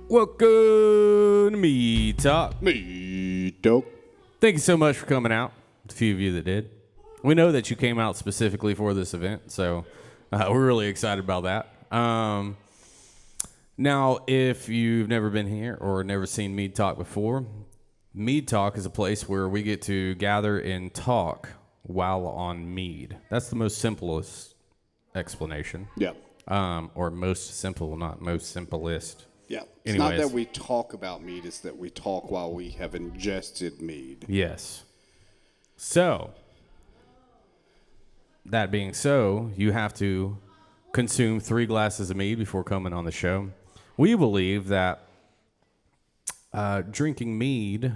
Welcome to Mead Talk. Mead Talk. Thank you so much for coming out. A few of you that did. We know that you came out specifically for this event, so we're really excited about that. Now, if you've never been here or never seen Mead Talk before, Mead Talk is a place where we get to gather and talk while on mead. That's the most simplest explanation. Yeah. Or most simple, not most simplest. Yeah. It's not that we talk about mead, it's that we talk while we have ingested mead. Yes. So, that being so, you have to consume 3 glasses of mead before coming on the show. We believe that drinking mead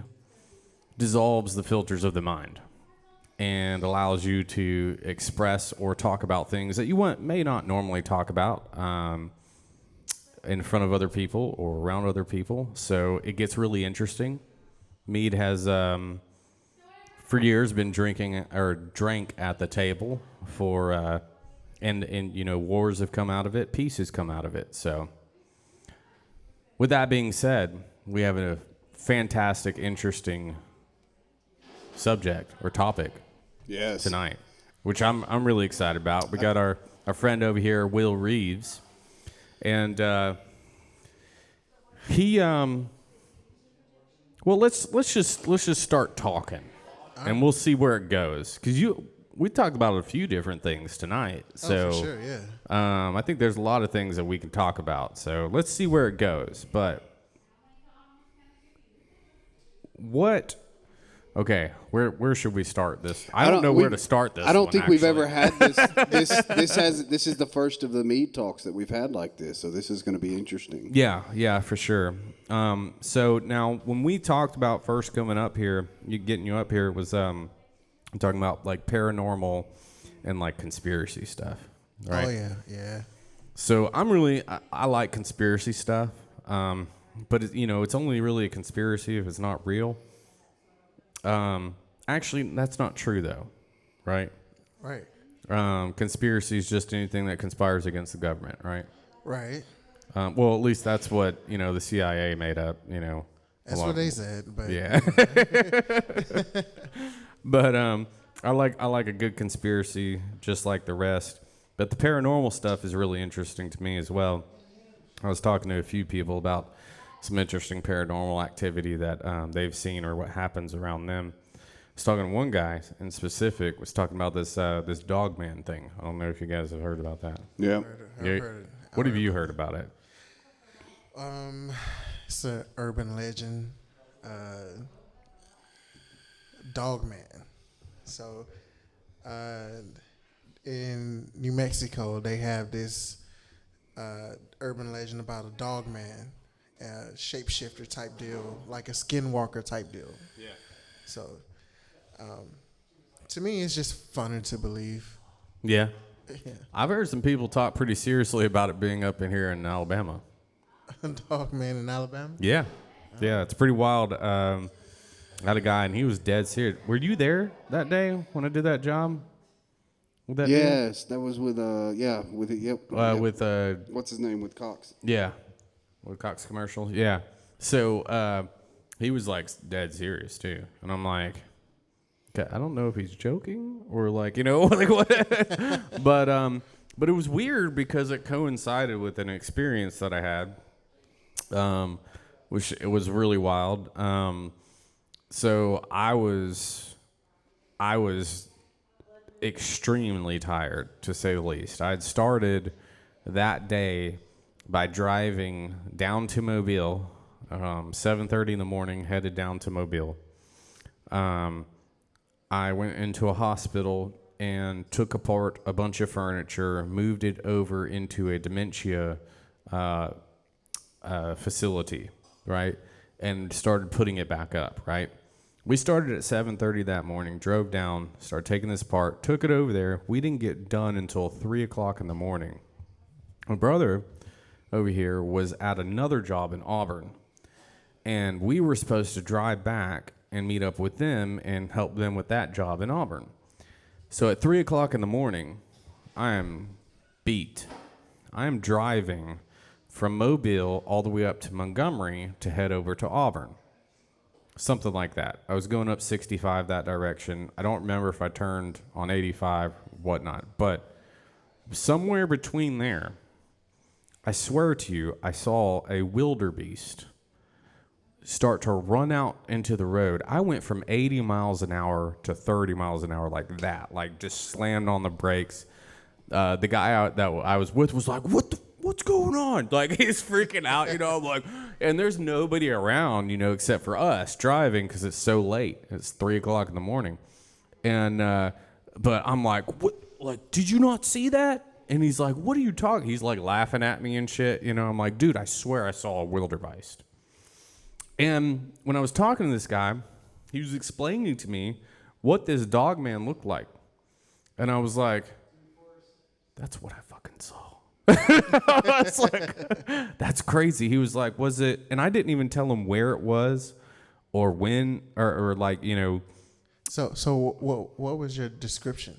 dissolves the filters of the mind and allows you to express or talk about things that you may not normally talk about in front of other people or around other people. So it gets really interesting. Mead has, for years, been drank at the table for, and you know, wars have come out of it, peace has come out of it. So with that being said, we have a fantastic, interesting subject or topic tonight, which I'm really excited about. We got our friend over here, Will Reeves, and he well, let's just start talking, and we'll see where it goes, because we talked about a few different things tonight. So for sure, yeah. I think there's a lot of things that we can talk about. So let's see where it goes. But okay, where should we start this? I don't know where to start this. I don't think we've ever had this. This is the first of the Mead Talks that we've had like this, so this is going to be interesting. Yeah, for sure. So now, when we talked about first coming up here, getting you up here, was I'm talking about like paranormal and like conspiracy stuff, right? Oh yeah. So I like conspiracy stuff, but it's only really a conspiracy if it's not real. Actually, that's not true though, right? Right. Conspiracy is just anything that conspires against the government, right? Right. Well, at least that's what the CIA made up. That's what they said. But yeah. But I like a good conspiracy, just like the rest. But the paranormal stuff is really interesting to me as well. I was talking to a few people about some interesting paranormal activity that they've seen or what happens around them. I was talking to one guy in specific, was talking about this dog man thing. I don't know if you guys have heard about that. Yeah. I've heard it. What have you heard about it? It's an urban legend. Dog man. So, in New Mexico, they have this urban legend about a dog man, shapeshifter type deal, like a skinwalker type deal. Yeah. So, to me, it's just funner to believe. Yeah. Yeah. I've heard some people talk pretty seriously about it being up in here in Alabama. Dog man in Alabama? Yeah. Yeah, it's pretty wild. I had a guy, and he was dead serious. Were you there that day when I did that job? With that Yes, that was with with what's his name with Cox? Yeah, with Cox commercial. Yeah. So he was like dead serious too, and I'm like, okay, I don't know if he's joking or like like what, but it was weird because it coincided with an experience that I had, which it was really wild. So I was extremely tired, to say the least. I had started that day by driving down to Mobile, 7:30 in the morning, headed down to Mobile. I went into a hospital and took apart a bunch of furniture, moved it over into a dementia facility, right? And started putting it back up, right? We started at 7:30 that morning, drove down, started taking this apart, took it over there. We didn't get done until 3 o'clock in the morning. My brother over here was at another job in Auburn, and we were supposed to drive back and meet up with them and help them with that job in Auburn. So at 3 o'clock in the morning, I am beat. I am driving from Mobile all the way up to Montgomery to head over to Auburn. Something like that. I was going up 65 that direction. I don't remember if I turned on 85, whatnot. But somewhere between there, I swear to you, I saw a wildebeest start to run out into the road. I went from 80 miles an hour to 30 miles an hour like that. Like, just slammed on the brakes. The guy that I was with was like, what's going on? Like, he's freaking out, you know. I'm like, and there's nobody around, you know, except for us driving because it's so late. It's 3 o'clock in the morning. And, but I'm like, what? Like, did you not see that? And he's like, what are you talking? He's like laughing at me and shit. You know, I'm like, dude, I swear I saw a wildebeest. And when I was talking to this guy, he was explaining to me what this dog man looked like. And I was like, that's what I fucking saw. I was like, that's crazy. He was like, was it? And I didn't even tell him where it was or when or like, you know. So what was your description?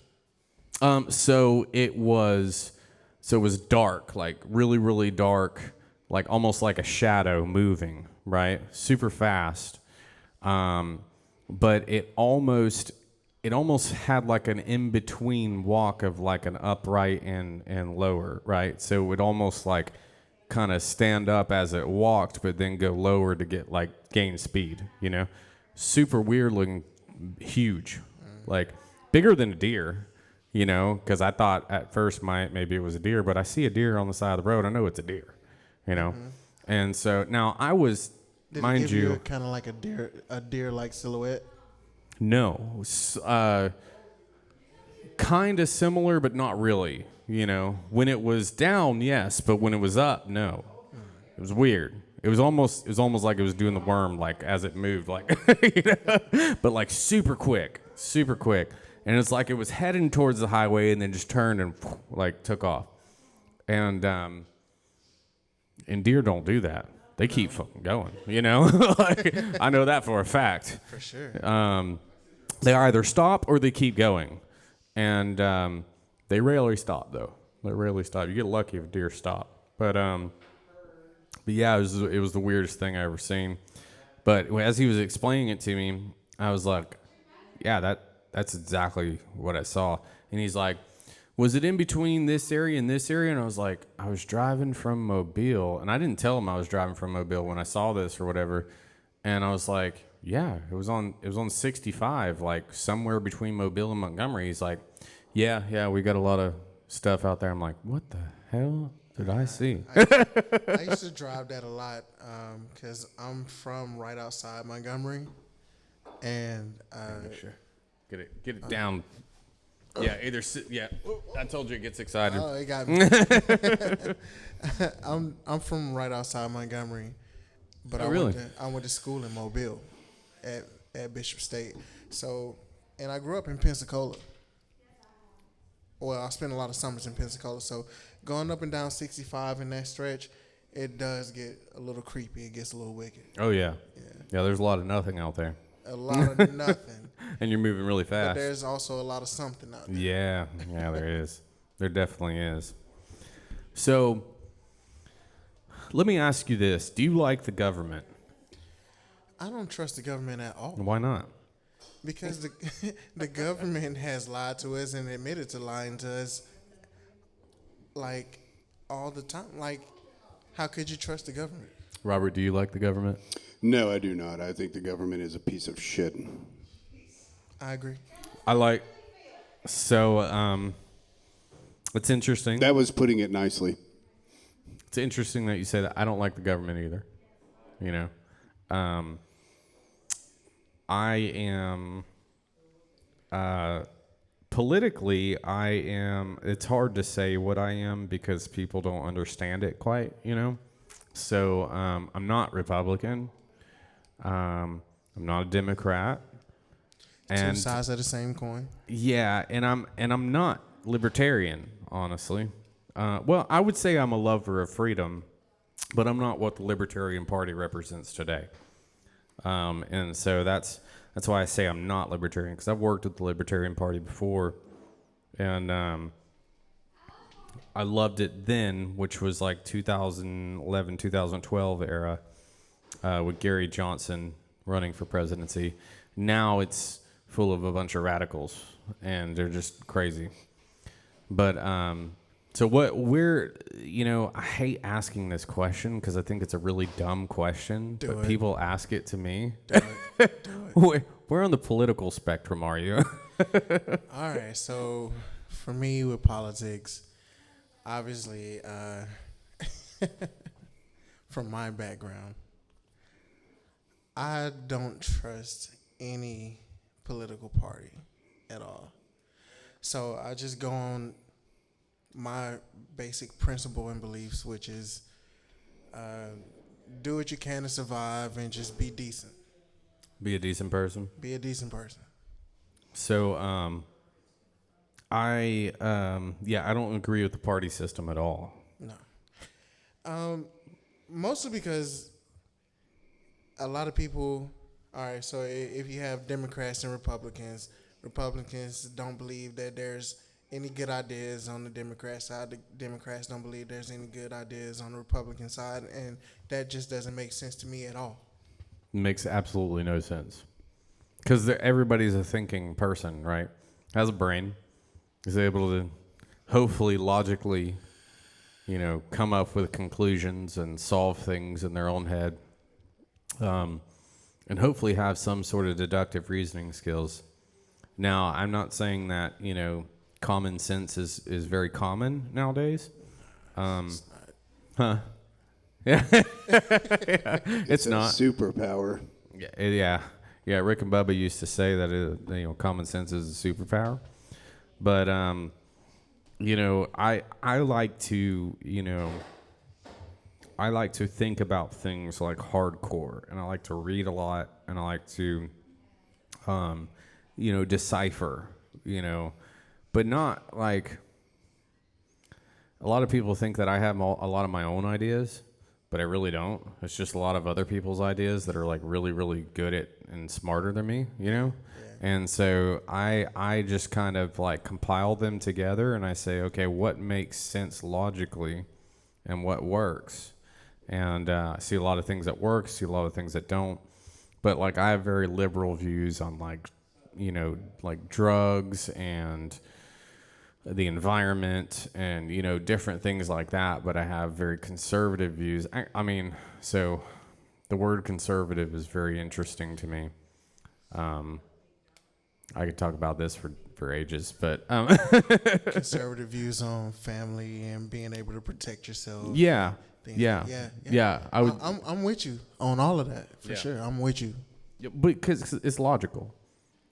So it was dark, like really, really dark, like almost like a shadow moving, right? Super fast. But it almost had like an in-between walk of like an upright and lower, right? So it would almost like kind of stand up as it walked, but then go lower to get like gain speed, you know? Super weird looking, huge, like bigger than a deer, you know? Because I thought at first maybe it was a deer, but I see a deer on the side of the road. I know it's a deer, you know? Mm-hmm. And so now I was, Did mind it give you, kind of like a deer-like silhouette? No, kind of similar, but not really. You know, when it was down, yes, but when it was up, no. It was weird. It was almost like it was doing the worm, like as it moved, like, you know? But like super quick, and it's like it was heading towards the highway and then just turned and like took off. And deer don't do that. They keep fucking going, you know. Like, I know that for a fact. For sure. They either stop or they keep going, and they rarely stop though. They rarely stop. You get lucky if deer stop, but yeah, it was the weirdest thing I ever seen. But as he was explaining it to me, I was like, yeah, that's exactly what I saw. And he's like, was it in between this area and this area? And I was like, I was driving from Mobile, and I didn't tell him I was driving from Mobile when I saw this or whatever. And I was like, yeah, it was on 65, like somewhere between Mobile and Montgomery. He's like, yeah, we got a lot of stuff out there. I'm like, what the hell did I see? I used to drive that a lot because I'm from right outside Montgomery, and sure. Get it down. Yeah, either I told you it gets excited. Oh, it got me. I'm from right outside Montgomery, but I went to school in Mobile at Bishop State. So, and I grew up in Pensacola. Well, I spent a lot of summers in Pensacola. So, going up and down 65 in that stretch, it does get a little creepy. It gets a little wicked. Oh yeah. Yeah. There's a lot of nothing out there. A lot of nothing. And you're moving really fast. But there's also a lot of something out there. Yeah, there is. There definitely is. So, let me ask you this. Do you like the government? I don't trust the government at all. Why not? Because the government has lied to us and admitted to lying to us, like, all the time. Like, how could you trust the government? Robert, do you like the government? No, I do not. I think the government is a piece of shit. I agree. It's interesting. That was putting it nicely. It's interesting that you say that. I don't like the government either. You know, I am, politically, it's hard to say what I am because people don't understand it quite, you know? So, I'm not Republican. I'm not a Democrat. And two sides of the same coin. Yeah, and I'm not libertarian, honestly. Well, I would say I'm a lover of freedom, but I'm not what the Libertarian Party represents today. And so that's why I say I'm not libertarian, because I've worked with the Libertarian Party before, and I loved it then, which was like 2011, 2012 era, with Gary Johnson running for presidency. Now it's full of a bunch of radicals, and they're just crazy. But so I hate asking this question because I think it's a really dumb question, but people ask it to me. Do it. Where on the political spectrum are you? All right, so for me with politics, obviously, from my background, I don't trust any political party at all. So I just go on my basic principle and beliefs, which is do what you can to survive and just be decent. Be a decent person. Be a decent person. So, I don't agree with the party system at all. No. Mostly because a lot of people, all right, so if you have Democrats and Republicans don't believe that there's any good ideas on the Democrat side. The Democrats don't believe there's any good ideas on the Republican side, and that just doesn't make sense to me at all. Makes absolutely no sense. Because everybody's a thinking person, right? Has a brain. Is able to hopefully logically, come up with conclusions and solve things in their own head. And hopefully have some sort of deductive reasoning skills. Now, I'm not saying that, common sense is very common nowadays. Huh? Yeah. It's not. Superpower. Yeah. Rick and Bubba used to say that common sense is a superpower. But I like to think about things like hardcore, and I like to read a lot, and I like to decipher, but not like a lot of people think that I have a lot of my own ideas, but I really don't. It's just a lot of other people's ideas that are like really, really good at and smarter than me, Yeah. And so I just kind of like compile them together, and I say, okay, what makes sense logically and what works? And I see a lot of things that work, see a lot of things that don't. But like I have very liberal views on like drugs and the environment and, different things like that. But I have very conservative views. So the word conservative is very interesting to me. I could talk about this for ages, but conservative views on family and being able to protect yourself. Yeah. I would. I'm with you on all of that for sure. I'm with you. Yeah, because it's logical,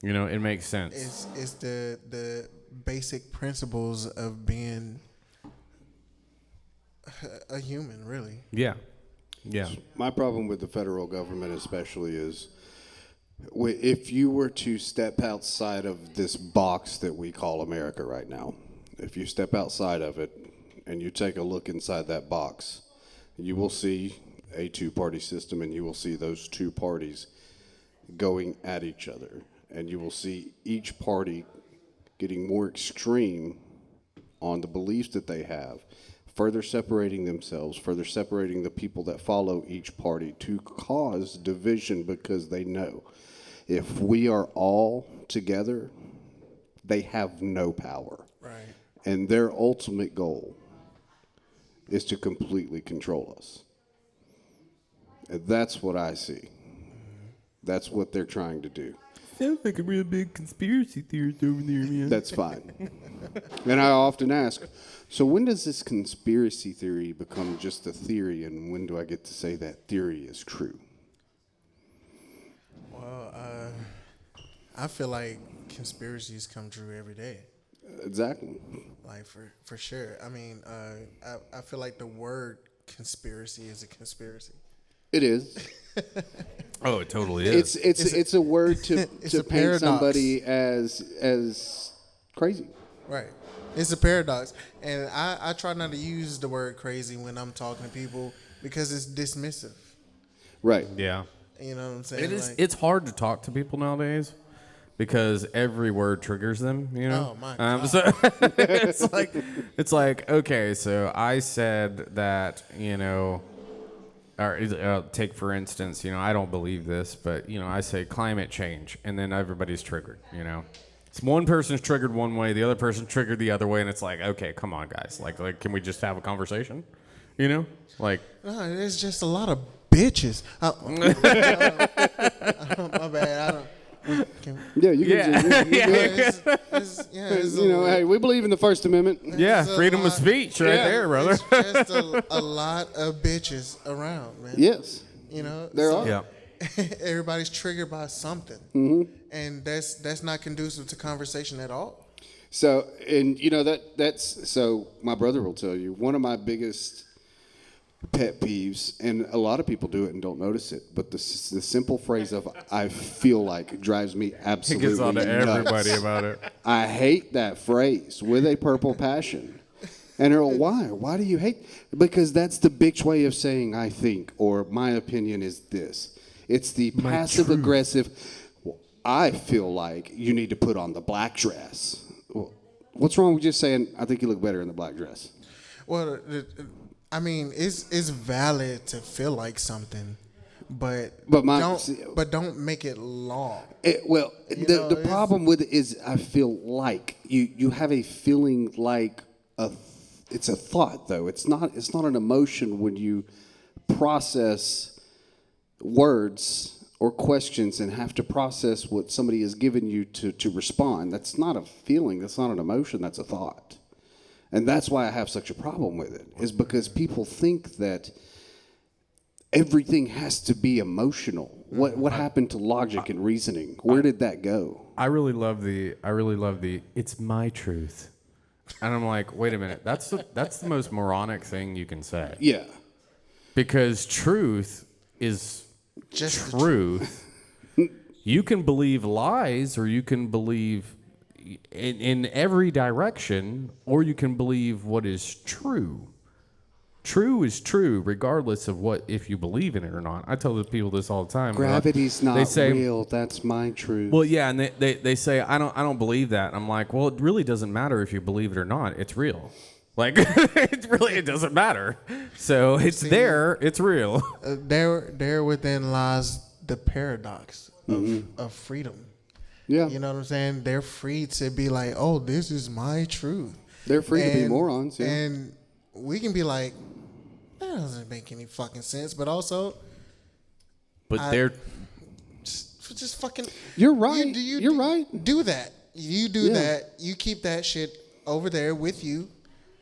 it makes sense. It's the basic principles of being a human, really. Yeah. My problem with the federal government, especially, is if you were to step outside of this box that we call America right now, if you step outside of it and you take a look inside that box, you will see a two-party system, and you will see those two parties going at each other. And you will see each party getting more extreme on the beliefs that they have, further separating themselves, further separating the people that follow each party to cause division, because they know if we are all together, they have no power. Right. And their ultimate goal is to completely control us. And that's what I see. That's what they're trying to do. Sounds like a real big conspiracy theorist over there, man. That's fine. And I often ask, so when does this conspiracy theory become just a theory, and when do I get to say that theory is true? Well, I feel like conspiracies come true every day. Exactly. Like for sure. I mean, I feel like the word conspiracy is a conspiracy. It is. Oh, it totally is. It's a word to paint paradox. somebody as crazy. Right. It's a paradox. And I try not to use the word crazy when I'm talking to people because it's dismissive. Right. Yeah. You know what I'm saying? It is. It's hard to talk to people nowadays because every word triggers them, you know? Oh, my God. So it's like, okay, so I said that, you know, or take for instance, you know, I don't believe this, but, you know, I say climate change, and then everybody's triggered, you know? So one person's triggered one way, the other person's triggered the other way, and it's like, okay, come on, guys. Like, can we just have a conversation? You know? Like... No, it's just a lot of bitches. My bad. I don't... Yeah, you can. It's you know, hey, we believe in the First Amendment. Yeah, freedom of speech right there, brother. It's just a lot of bitches around, man. Yes. You know? There are. Yeah. Everybody's triggered by something. Mm-hmm. And that's not conducive to conversation at all. So, and you know, that's so my brother will tell you, one of my biggest pet peeves, and a lot of people do it and don't notice it, but the simple phrase of "I feel like" drives me absolutely It gets on to nuts. everybody about it. I hate that phrase with a purple passion. And they're like, why? Why do you hate? Because that's the bitch way of saying "I think" or "my opinion is this." It's the passive aggressive. I feel like you need to put on the black dress. Well, what's wrong with just saying "I think you look better in the black dress"? Well, I mean, it's valid to feel like something, but don't make it law. The problem with it is I feel like you have a feeling like it's a thought though. It's not an emotion when you process words or questions and have to process what somebody has given you to respond. That's not a feeling. That's not an emotion. That's a thought. And that's why I have such a problem with it, is because people think that everything has to be emotional. What happened to logic and reasoning? Where did that go? I really love the "it's my truth," and I'm like, wait a minute, that's the most moronic thing you can say. Yeah, because truth is Just truth. You can believe lies, or you can believe in every direction, or you can believe what is true. True is true, regardless of if you believe in it or not. I tell the people this all the time. Gravity's not real. That's my truth. Well, yeah, and they say I don't believe that. I'm like, well, it really doesn't matter if you believe it or not. It's real. Like it doesn't matter. So it's there. It's real. There within lies the paradox of freedom. Yeah. You know what I'm saying? They're free to be like, oh, this is my truth. They're free to be morons, yeah. And we can be like, that doesn't make any fucking sense. But also, they're just fucking. You're right. You're right. Do that. You do that. You keep that shit over there with you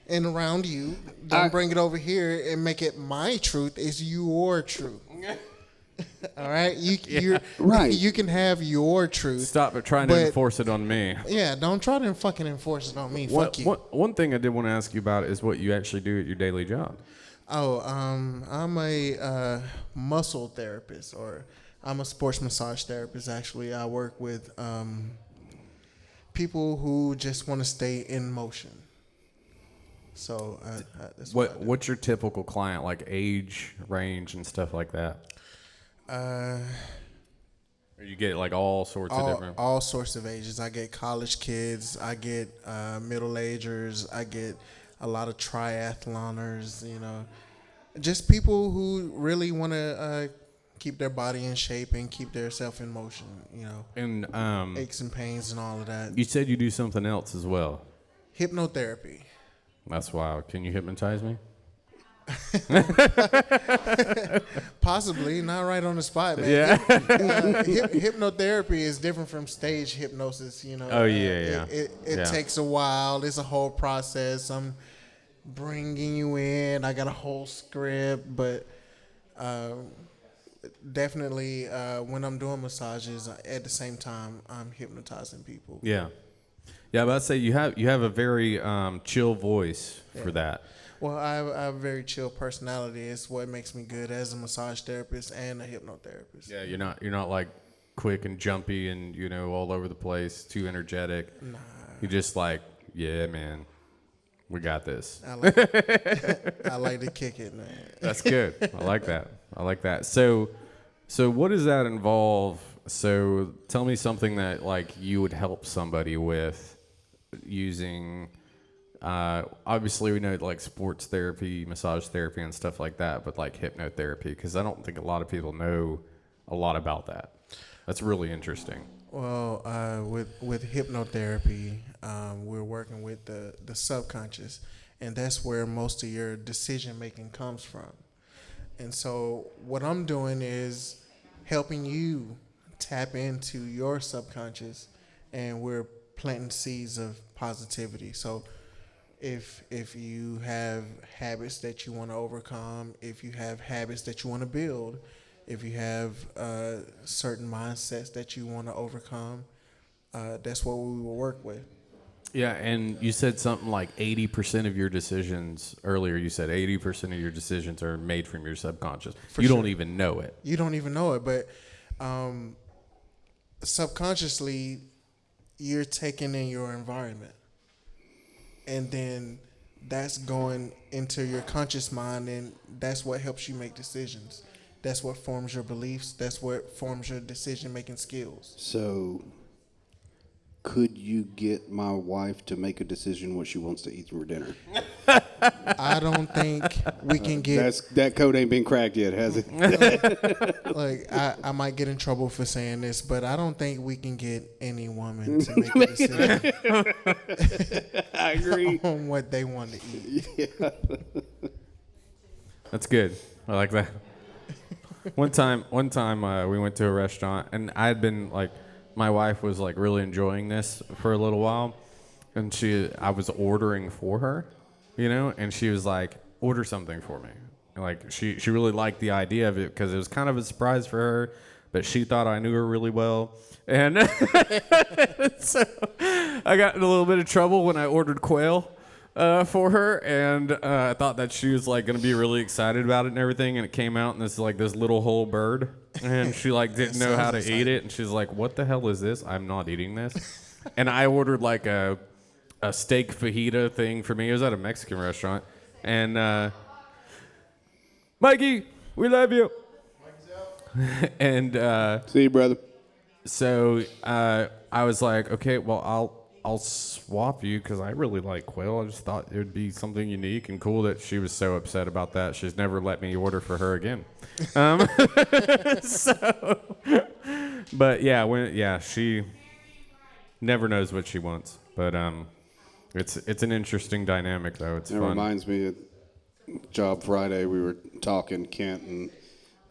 and around you. Don't bring it over here and make it my truth. It's your truth. All right, you're right. You can have your truth. Stop trying to enforce it on me. Yeah, don't try to fucking enforce it on me. Fuck you. One thing I did want to ask you about is what you actually do at your daily job. Oh, I'm a muscle therapist, or I'm a sports massage therapist. Actually, I work with people who just want to stay in motion. So that's what's your typical client, like age range and stuff like that? Or you get like all sorts of different... All sorts of ages. I get college kids. I get middle-agers. I get a lot of triathloners, you know. Just people who really want to keep their body in shape and keep their self in motion, you know. And aches and pains and all of that. You said you do something else as well. Hypnotherapy. That's wild. Can you hypnotize me? Possibly, not right on the spot, man. Yeah. Hypnotherapy is different from stage hypnosis, you know. Oh yeah. It takes a while. It's a whole process. I'm bringing you in. I got a whole script, but definitely when I'm doing massages, at the same time I'm hypnotizing people. Yeah. Yeah, but I'd say you have a very chill voice for that. Well, I have a very chill personality. It's what makes me good as a massage therapist and a hypnotherapist. Yeah, you're not like quick and jumpy and, you know, all over the place, too energetic. Nah. You're just like, yeah, man, we got this. I like to kick it, man. That's good. I like that. So what does that involve So tell me something that like you would help somebody with using. Obviously, we know like sports therapy, massage therapy, and stuff like that, but like hypnotherapy, because I don't think a lot of people know a lot about that. That's really interesting. Well, with hypnotherapy, we're working with the subconscious, and that's where most of your decision making comes from. And so, what I'm doing is helping you tap into your subconscious, and we're planting seeds of positivity. So, if you have habits that you want to overcome, if you have habits that you want to build, if you have certain mindsets that you want to overcome, that's what we will work with. Yeah, and you said something like 80% of your decisions earlier. You said 80% of your decisions are made from your subconscious. You don't even know it. You don't even know it, but subconsciously, you're taking in your environment. And then that's going into your conscious mind, and that's what helps you make decisions. That's what forms your beliefs. That's what forms your decision-making skills. So, could you get my wife to make a decision what she wants to eat for dinner? I don't think we can get... That code ain't been cracked yet, has it? Like, I might get in trouble for saying this, but I don't think we can get any woman to make a decision. I agree. On what they want to eat. Yeah. That's good. I like that. One time, we went to a restaurant, and I had been like, my wife was like really enjoying this for a little while, and I was ordering for her, and she was like, order something for me. And like she really liked the idea of it because it was kind of a surprise for her, but she thought I knew her really well, and so I got in a little bit of trouble when I ordered quail for her, and I thought that she was like going to be really excited about it and everything, and it came out in this little whole bird, and she like didn't know how to eat it, and she's like, "What the hell is this? I'm not eating this." And I ordered like a steak fajita thing for me. It was at a Mexican restaurant, and Mikey, we love you. And see you, brother. So I was like, okay, well, I'll swap you because I really like quail. I just thought it would be something unique and cool that she was so upset about that. She's never let me order for her again. But yeah, she never knows what she wants. But it's an interesting dynamic though. It's it fun. Reminds me of Job Friday. We were talking, Kent and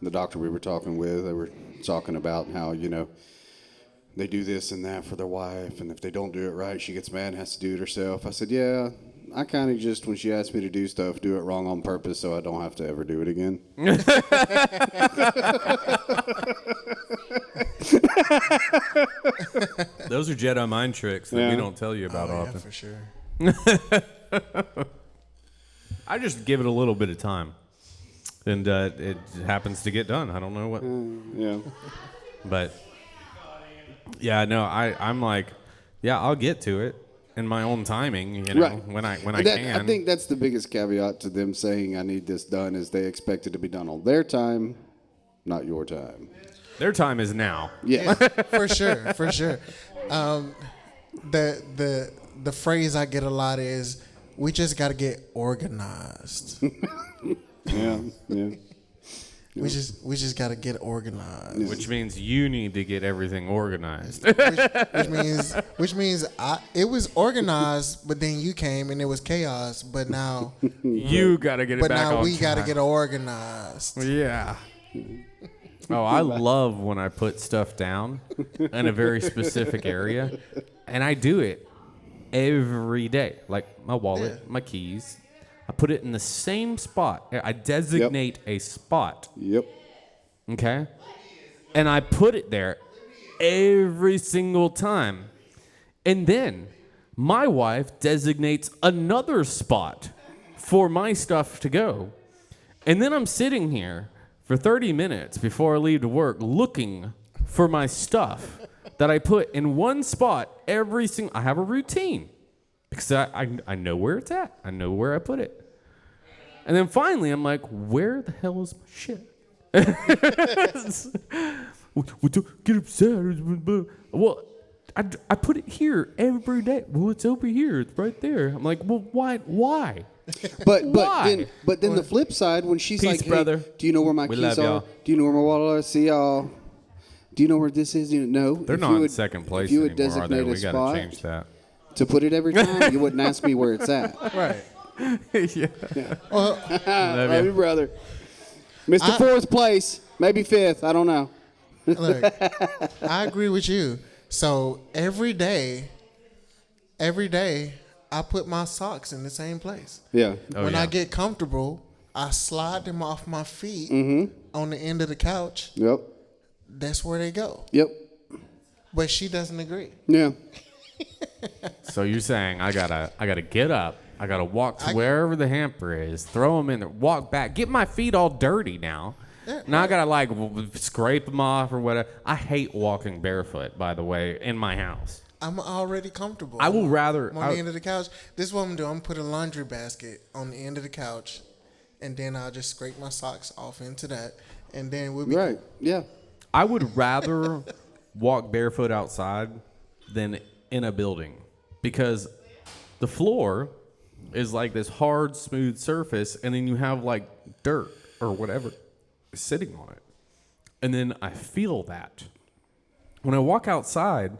the doctor we were talking with. They were talking about how they do this and that for their wife, and if they don't do it right, she gets mad and has to do it herself. I said, yeah, I kind of just, when she asks me to do stuff, do it wrong on purpose so I don't have to ever do it again. Those are Jedi mind tricks that we don't tell you about often. Yeah, for sure. I just give it a little bit of time, and it happens to get done. I don't know what. Yeah. But yeah, no, I'm like, yeah, I'll get to it in my own timing, Right. when I can. I think that's the biggest caveat to them saying I need this done is they expect it to be done on their time, not your time. Their time is now. Yeah. For sure. The phrase I get a lot is, we just got to get organized. Yeah. We just got to get organized. Which means you need to get everything organized. which means it was organized, but then you came and it was chaos. But now you got to get it but back on now we got to track. get organized. Yeah. Oh, I love when I put stuff down in a very specific area, and I do it every day. Like my wallet, my keys. I put it in the same spot. I designate a spot. Yep. Okay? And I put it there every single time. And then my wife designates another spot for my stuff to go. And then I'm sitting here for 30 minutes before I leave to work looking for my stuff that I put in one spot every single... I have a routine. Because I know where it's at. I know where I put it. And then finally, I'm like, where the hell is my shit? get upset. Well, I put it here every day. Well, it's over here. It's right there. I'm like, well, why? But Why? then the flip side, when she's Peace, like, hey, brother. do you know where my We keys love are? y'all. Do you know where my wallet is? See y'all. Do you know where this is? No. They're If not you in would- second place if you would anymore, are they? designate a We got spot to change that. to put it every time, you wouldn't ask me where it's at. Right. Yeah. Well, Love you, brother. Mr. Fourth place, maybe fifth. I don't know. look, I agree with you. So every day, I put my socks in the same place. Yeah. When yeah. I get comfortable, I slide them off my feet on the end of the couch. Yep. That's where they go. Yep. But she doesn't agree. Yeah. So you're saying I gotta get up. I gotta walk to wherever the hamper is, throw them in there, walk back, get my feet all dirty now. Yeah, Now I gotta scrape them off or whatever. I hate walking barefoot, by the way, in my house. I'm already comfortable. I will rather. I'm on the end of the couch. This is what I'm doing. I'm gonna put a laundry basket on the end of the couch, and then I'll just scrape my socks off into that, and then we'll be Right. Yeah. I would rather walk barefoot outside than in a building because the floor is like this hard, smooth surface, and then you have like dirt or whatever sitting on it. And then I feel that. When I walk outside,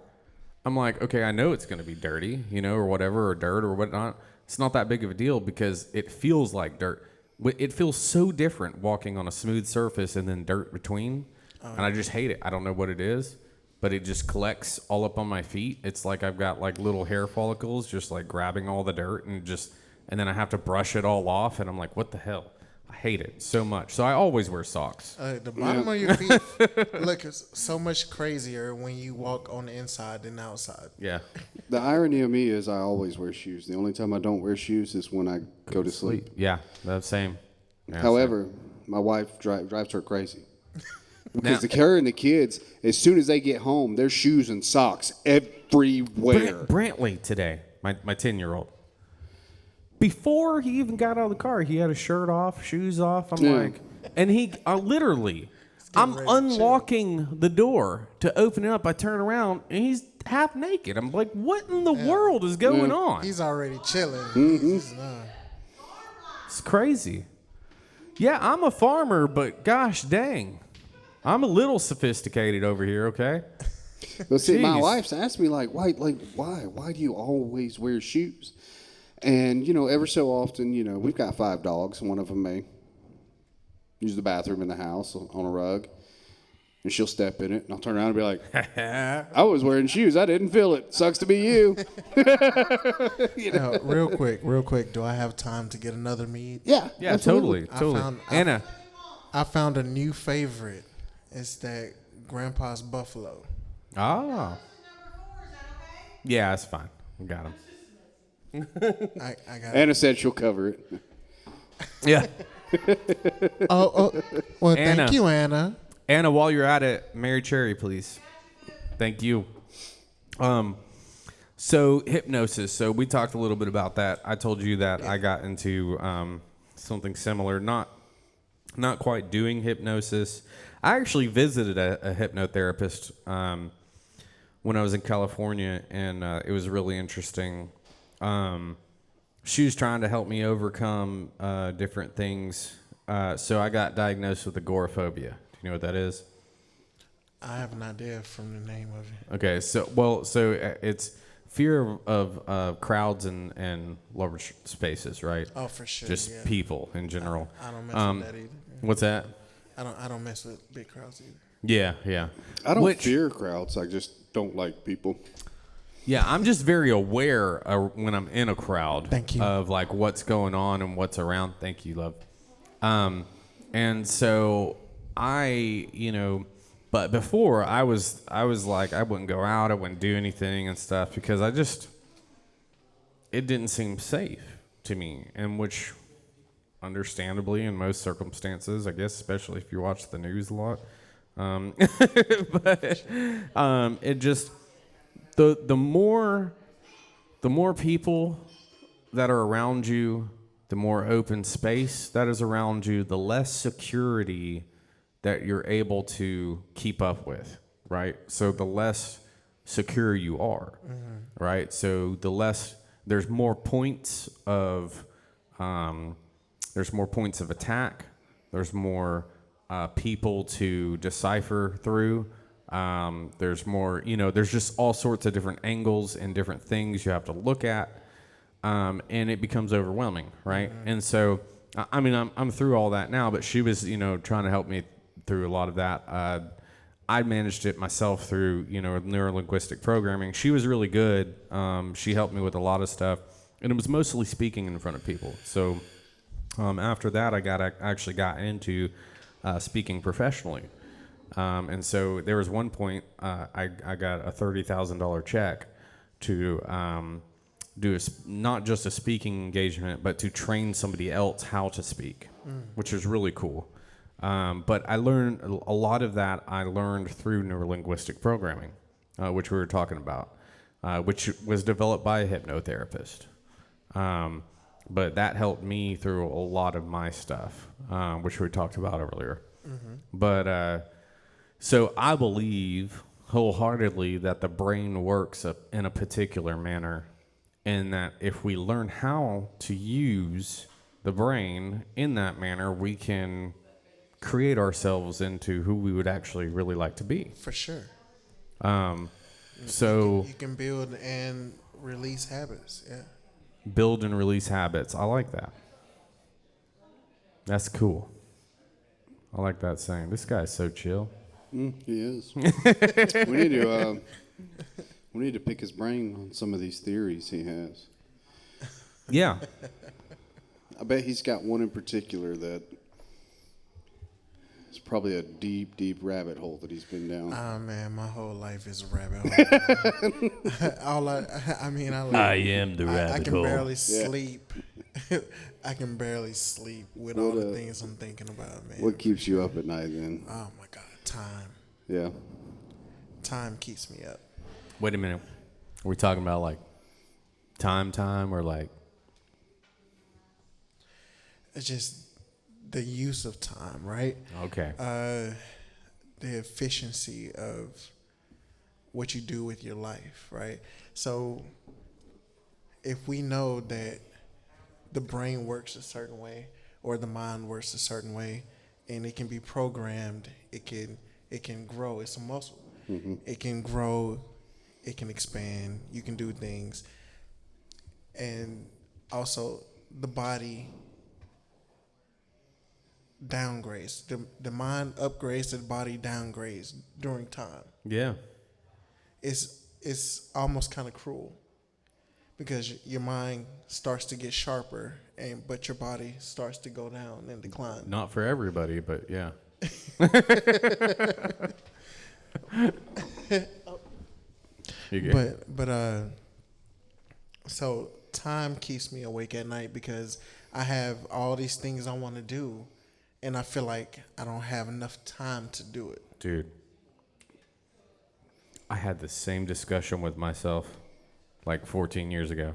I'm like, okay, I know it's going to be dirty, or whatever, or dirt or whatnot. It's not that big of a deal because it feels like dirt. It feels so different walking on a smooth surface and then dirt between. And I just hate it. I don't know what it is, but it just collects all up on my feet. It's like I've got like little hair follicles just like grabbing all the dirt and then I have to brush it all off. And I'm like, what the hell? I hate it so much. So I always wear socks. the bottom of your feet look so much crazier when you walk on the inside than the outside. Yeah. The irony of me is I always wear shoes. The only time I don't wear shoes is when I go to sleep. Yeah, the same. Yeah, However, my wife drives her crazy. Because her and the kids, as soon as they get home, there's shoes and socks everywhere. Brantley today, my 10-year-old. Before he even got out of the car, he had a shirt off, shoes off. I'm like, and he literally, I'm unlocking the door to open it up. I turn around and he's half naked. I'm like, what in the world is going on? He's already chilling. It's crazy. Yeah, I'm a farmer, but gosh dang, I'm a little sophisticated over here. Okay. But see, my Jeez. wife's asked me why do you always wear shoes? And ever so often, we've got 5 dogs. One of them may use the bathroom in the house on a rug, and she'll step in it, and I'll turn around and be like, "I was wearing shoes. I didn't feel it. Sucks to be you." Now, real quick. Do I have time to get another mead? Yeah. Yeah, absolutely. totally. Anna. I found a new favorite. It's that Grandpa's Buffalo. Ah. Yeah, that's fine. We got him. I got Anna said she'll cover it. Yeah. Oh, well, Anna. thank you, Anna. Anna, while you're at it, Mary Cherry, please. Thank you. So hypnosis. So we talked a little bit about that. I told you that I got into something similar, not quite doing hypnosis. I actually visited a hypnotherapist when I was in California, and it was really interesting. She was trying to help me overcome different things. So I got diagnosed with agoraphobia. Do you know what that is? I have an idea from the name of it. Okay, so it's fear of crowds and large spaces, right? Oh, for sure. Just yeah. people in general. I don't mess with that either. What's that? I don't mess with big crowds either. Yeah. I don't fear crowds. I just don't like people. Yeah, I'm just very aware when I'm in a crowd. Thank you. Of like what's going on and what's around. Thank you, love. And so but before I was like I wouldn't go out, I wouldn't do anything and stuff because it didn't seem safe to me, and which understandably in most circumstances, I guess, especially if you watch the news a lot. But it just the more people that are around you, the more open space that is around you, the less security that you're able to keep up with, right? So the less secure you are, right? So the less there's more points of attack. There's more people to decipher through. There's more, there's just all sorts of different angles and different things you have to look at, and it becomes overwhelming, right? And so, I mean, I'm through all that now, but she was, trying to help me through a lot of that. I managed it myself through, neuro-linguistic programming. She was really good. She helped me with a lot of stuff, and it was mostly speaking in front of people. So after that, I actually got into speaking professionally. And so there was one point I got a $30,000 check to do not just a speaking engagement, but to train somebody else how to speak, which is really cool. But I learned a lot of that. I learned through neurolinguistic programming, which we were talking about, which was developed by a hypnotherapist. But that helped me through a lot of my stuff, which we talked about earlier. But so I believe wholeheartedly that the brain works in a particular manner, and that if we learn how to use the brain in that manner, we can create ourselves into who we would actually really like to be. For sure. So you can build and release habits. Yeah. Build and release habits. I like that. That's cool. I like that saying. This guy's so chill. He is. We need to pick his brain on some of these theories he has. Yeah. I bet he's got one in particular that is probably a deep, deep rabbit hole that he's been down. Oh man, my whole life is a rabbit hole. I am the rabbit hole. I can barely sleep. I can barely sleep with all the things I'm thinking about, man. What keeps you up at night then? Oh my God, time. Yeah. Time keeps me up. Wait a minute. Are we talking about like time or like? It's just the use of time, right? Okay. The efficiency of what you do with your life, right? So if we know that the brain works a certain way or the mind works a certain way and it can be programmed, it can grow. It's a muscle. Mm-hmm. It can grow, it can expand, you can do things. And also the body downgrades. The mind upgrades, the body downgrades during time. Yeah. It's almost kind of cruel because your mind starts to get sharper, but your body starts to go down and decline. Not for everybody, but yeah. So time keeps me awake at night because I have all these things I want to do, and I feel like I don't have enough time to do it. Dude, I had the same discussion with myself like 14 years ago.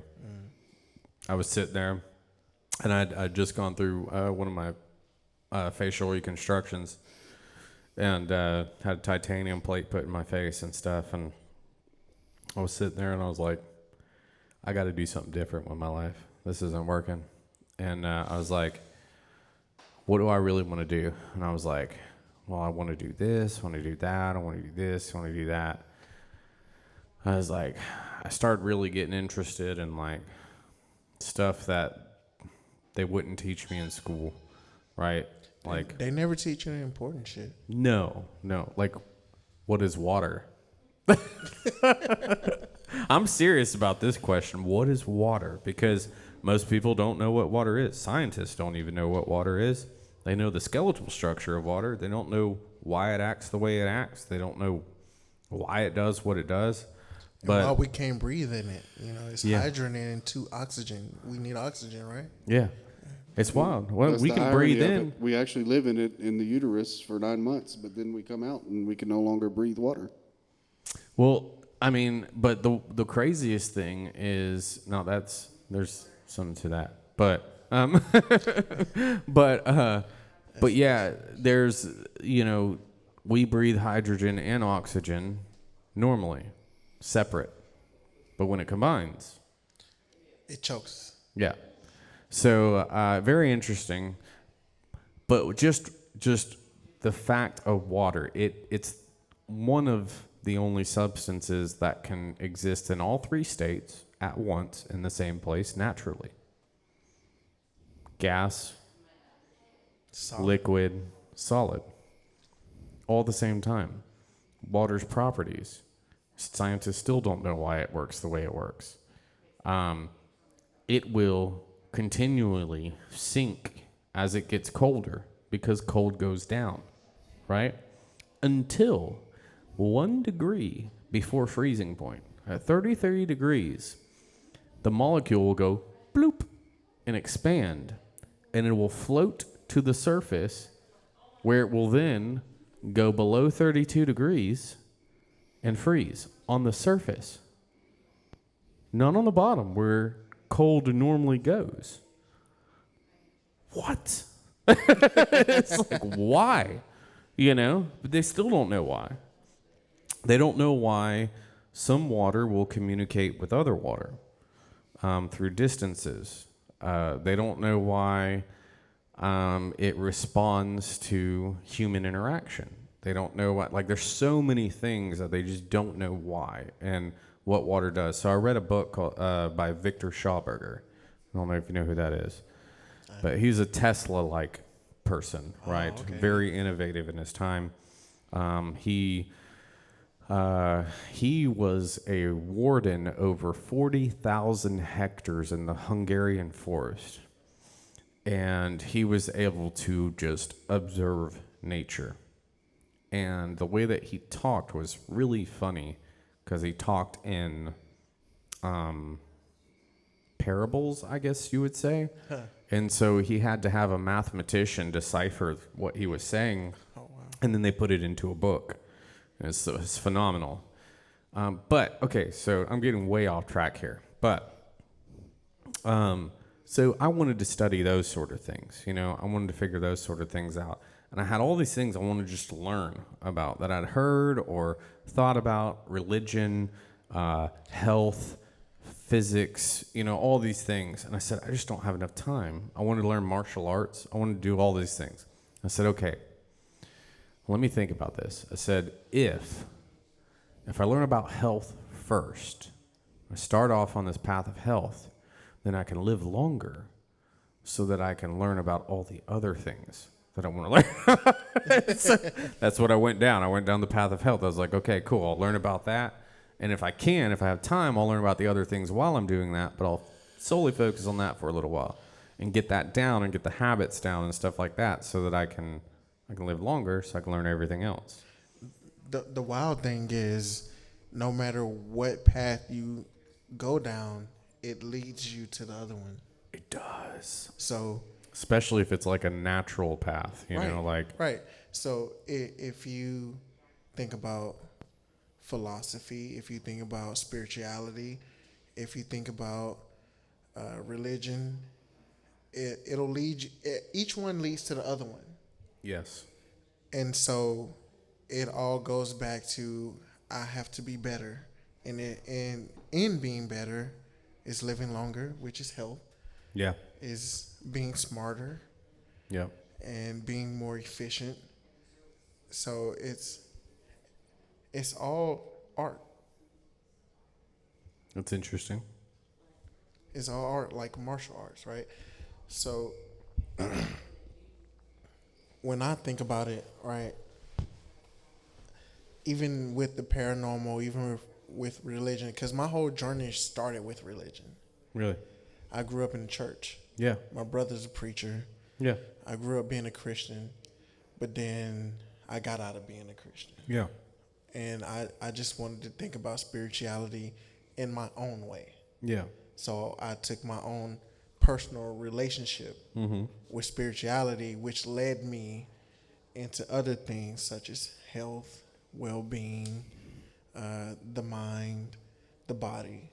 I was sitting there, and I'd just gone through one of my facial reconstructions, and had a titanium plate put in my face and stuff, and I was sitting there, and I was like, I got to do something different with my life. This isn't working. And I was like, what do I really want to do? And I was like, well, I want to do this, I want to do that, I want to do this, I want to do that. I was like, I started really getting interested in like stuff that they wouldn't teach me in school, right? Like they never teach you the important shit. No. Like, what is water? I'm serious about this question. What is water? Because most people don't know what water is. Scientists don't even know what water is. They know the skeletal structure of water. They don't know why it acts the way it acts. They don't know why it does what it does. But why we can't breathe in it. It's hydrogen and 2 oxygen. We need oxygen, right? Yeah. It's wild. Well, we can breathe in. We actually live in it in the uterus for 9 months, but then we come out and we can no longer breathe water. Well, I mean, but the craziest thing is, there's something to that, but But yeah, there's, we breathe hydrogen and oxygen normally, separate. But when it combines, it chokes. yeah. So very interesting. But just the fact of water, it's one of the only substances that can exist in all three states at once in the same place naturally. Gas, Solid. liquid, solid, all at the same time. Water's properties. Scientists still don't know why it works the way it works. It will continually sink as it gets colder because cold goes down, right? Until 1 degree before freezing point. At 33 degrees, the molecule will go bloop and expand, and it will float to the surface where it will then go below 32 degrees and freeze on the surface. Not on the bottom where cold normally goes. What? It's like, why? But they still don't know why. They don't know why some water will communicate with other water through distances. They don't know why it responds to human interaction. They don't know what, like, there's so many things that they just don't know why and what water does. So I read a book called by Victor Schauberger. I don't know if you know who that is, but he's a Tesla-like person, right? Okay. Very innovative in his time. He was a warden over 40,000 hectares in the Hungarian forest, and he was able to just observe nature. And the way that he talked was really funny because he talked in parables, I guess you would say. Huh. And so he had to have a mathematician decipher what he was saying, and then they put it into a book. And it's phenomenal. But, okay, so I'm getting way off track here. But, so I wanted to study those sort of things. I wanted to figure those sort of things out. And I had all these things I wanted just to learn about that I'd heard or thought about: religion, health, physics, all these things. And I said, I just don't have enough time. I wanted to learn martial arts. I wanted to do all these things. I said, okay, let me think about this. I said, if I learn about health first, I start off on this path of health, then I can live longer so that I can learn about all the other things that I want to learn. So that's what I went down. I went down the path of health. I was like, okay, cool. I'll learn about that. And if I have time, I'll learn about the other things while I'm doing that, but I'll solely focus on that for a little while and get that down and get the habits down and stuff like that so that I can live longer so I can learn everything else. The wild thing is, no matter what path you go down, it leads you to the other one. It does. So, especially if it's like a natural path, Right. So if you think about philosophy, if you think about spirituality, if you think about religion, it'll lead you, each one leads to the other one. Yes. And so it all goes back to, I have to be better. And in being better is living longer, which is health. Yeah. Is being smarter. Yeah. And being more efficient. So it's all art. That's interesting. It's all art, like martial arts, right? So when I think about it, right, even with the paranormal, even with religion, because my whole journey started with religion. Really? I grew up in the church. Yeah. My brother's a preacher. Yeah. I grew up being a Christian, but then I got out of being a Christian. Yeah. And I just wanted to think about spirituality in my own way. Yeah. So I took my own personal relationship with spirituality, which led me into other things such as health, well-being, the mind, the body.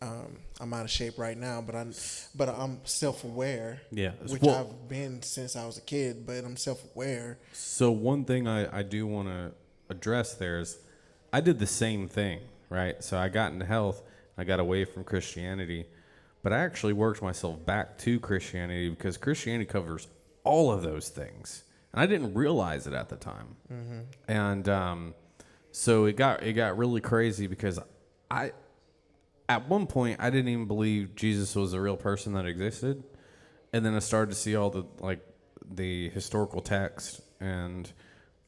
I'm out of shape right now, but I'm self-aware. Yeah. Which Well, I've been since I was a kid, but I'm self-aware. So one thing I do want to address there is I did the same thing, right? So I got into health, I got away from Christianity, but I actually worked myself back to Christianity because Christianity covers all of those things, and I didn't realize it at the time. And so it got really crazy because I at one point I didn't even believe Jesus was a real person that existed, and then I started to see all the historical text and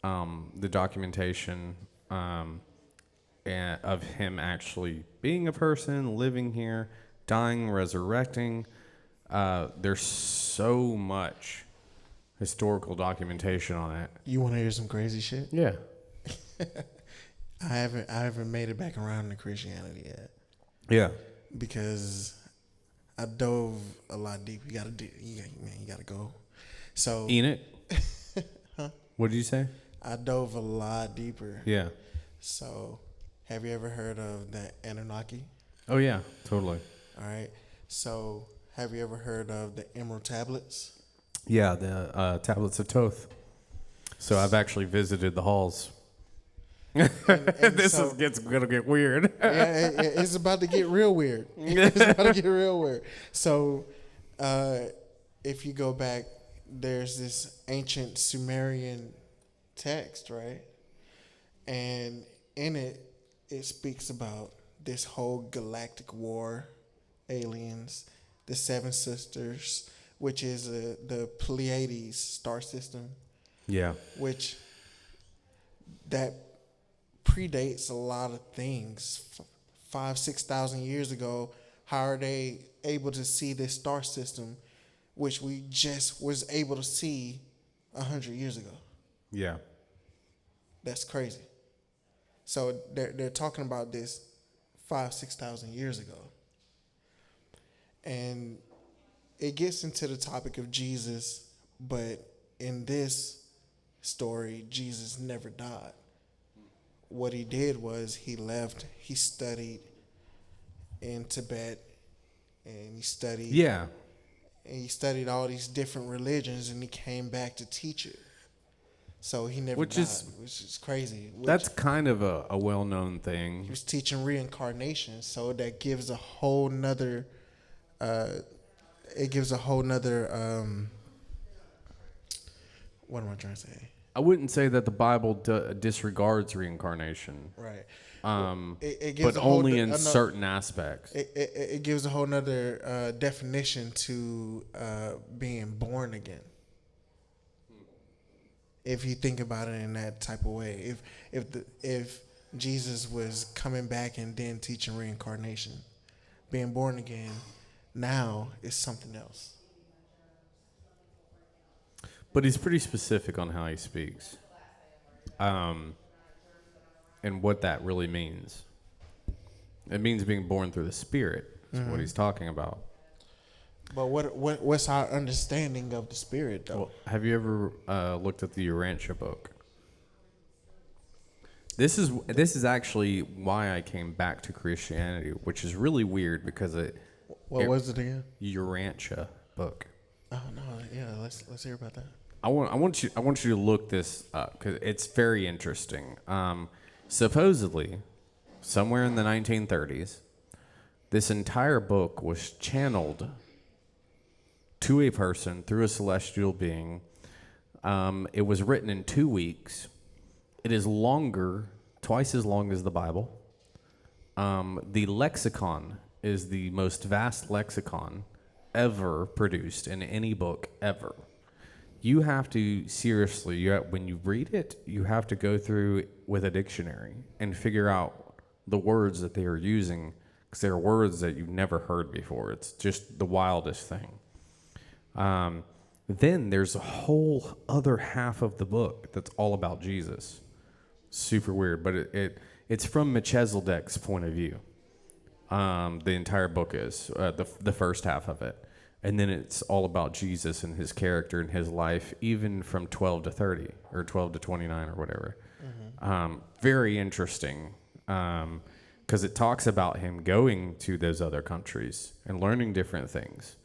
the documentation of him actually being a person, living here, dying, resurrecting. There's so much historical documentation on it. You want to hear some crazy shit? Yeah. I haven't made it back around to Christianity yet Yeah. because I dove a lot deep. You gotta go. So Enoch? What did you say? I dove a lot deeper. Yeah. So, have you ever heard of the Anunnaki? Oh, yeah. Totally. All right. So, have you ever heard of the Emerald Tablets? Yeah, the tablets of Thoth. So I've actually visited the halls. And Gonna get weird. Yeah, it's about to get real weird. It's about to get real weird. So, if you go back, there's this ancient Sumerian text, right? And in it, it speaks about this whole galactic war, aliens, the Seven Sisters, which is the Pleiades star system. Yeah. Which that predates a lot of things. 5,000-6,000 years ago, how are they able to see this star system, which we just was able to see 100 years ago? Yeah. That's crazy. So they're talking about this 5,000-6,000 years ago, and it gets into the topic of Jesus, but in this story, Jesus never died. What he did was he left. He studied in Tibet, and he studied. Yeah. And he studied all these different religions, and he came back to teach it. So he never died, which is crazy. That's kind of a well-known thing. He was teaching reincarnation, so that gives a whole nother. It gives a whole nother. What am I trying to say? I wouldn't say that the Bible disregards reincarnation. Right. It gives but only in certain aspects. It gives a whole nother definition to being born again. If you think about it in that type of way, if Jesus was coming back and then teaching reincarnation, being born again, now is something else. But he's pretty specific on how he speaks, and what that really means. It means being born through the Spirit. Is what he's talking about. But what's our understanding of the Spirit, though? Well, have you ever looked at the Urantia book? This is actually why I came back to Christianity, which is really weird because What was it again? Urantia book. Oh no, yeah, let's hear about that. I want you to look this up because it's very interesting. Supposedly, somewhere in the 1930s, this entire book was channeled to a person through a celestial being. It was written in 2 weeks. It is longer, twice as long as the Bible. The lexicon is the most vast lexicon ever produced in any book ever. You have to seriously, when you read it, you have to go through with a dictionary and figure out the words that they are using, because they're words that you've never heard before. It's just the wildest thing. Then there's a whole other half of the book that's all about Jesus. Super weird, but it's from Melchizedek's point of view. The entire book is the first half of it. And then it's all about Jesus and his character and his life, even from 12 to 30 or 12 to 29 or whatever. Very interesting. because it talks about him going to those other countries and learning different things.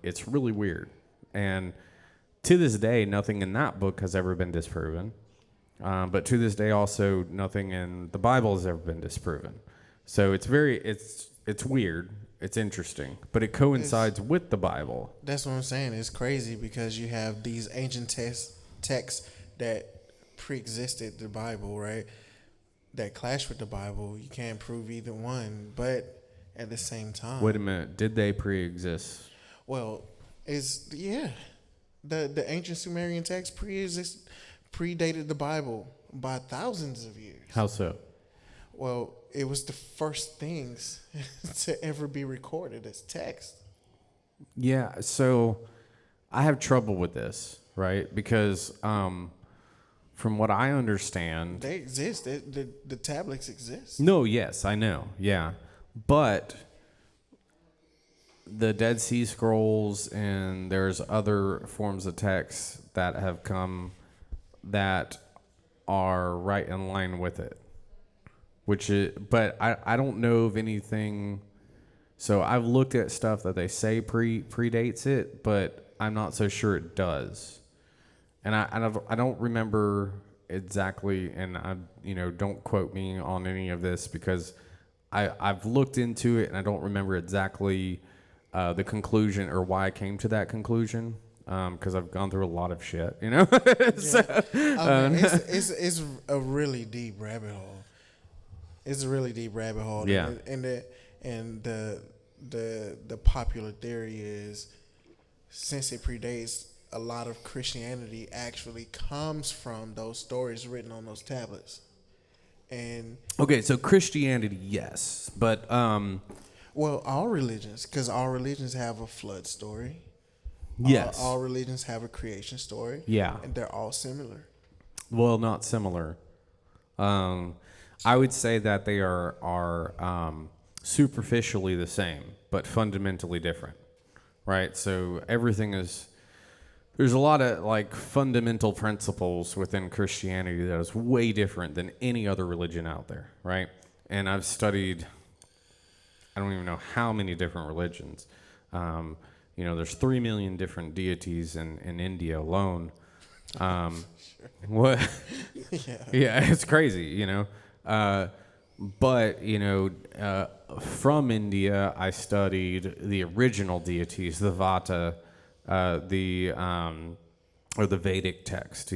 It's really weird. And to this day, nothing in that book has ever been disproven. But to this day, also, nothing in the Bible has ever been disproven. So it's weird. It's interesting. But it coincides with the Bible. That's what I'm saying. It's crazy because you have these ancient texts that pre-existed the Bible, right? That clash with the Bible. You can't prove either one. But at the same time... Wait a minute. Did they pre-exist? Well, the ancient Sumerian text predated the Bible by thousands of years. How so? Well, it was the first things to ever be recorded as text. Yeah, so I have trouble with this, right? Because from what I understand... They exist. The tablets exist. No, yes, I know, yeah. But the Dead Sea Scrolls and there's other forms of text that have come that are right in line with it. But I don't know of anything. So I've looked at stuff that they say predates it, but I'm not so sure it does. And I don't remember exactly, and don't quote me on any of this because I've looked into it and I don't remember exactly the conclusion or why I came to that conclusion. Because I've gone through a lot of shit, So, it's a really deep rabbit hole. It's a really deep rabbit hole. Yeah. And the popular theory is, since it predates, a lot of Christianity actually comes from those stories written on those tablets. And okay, so Christianity, yes, but well, all religions, because all religions have a flood story. Yes. All religions have a creation story. Yeah. And they're all similar. Well, not similar. I would say that they are superficially the same, but fundamentally different, right? So there's a lot of like fundamental principles within Christianity that is way different than any other religion out there, right? And I've studied, I don't even know how many different religions. There's 3 million different deities in India alone. What? Yeah, it's crazy, But, from India, I studied the original deities, the Vata, or the Vedic text,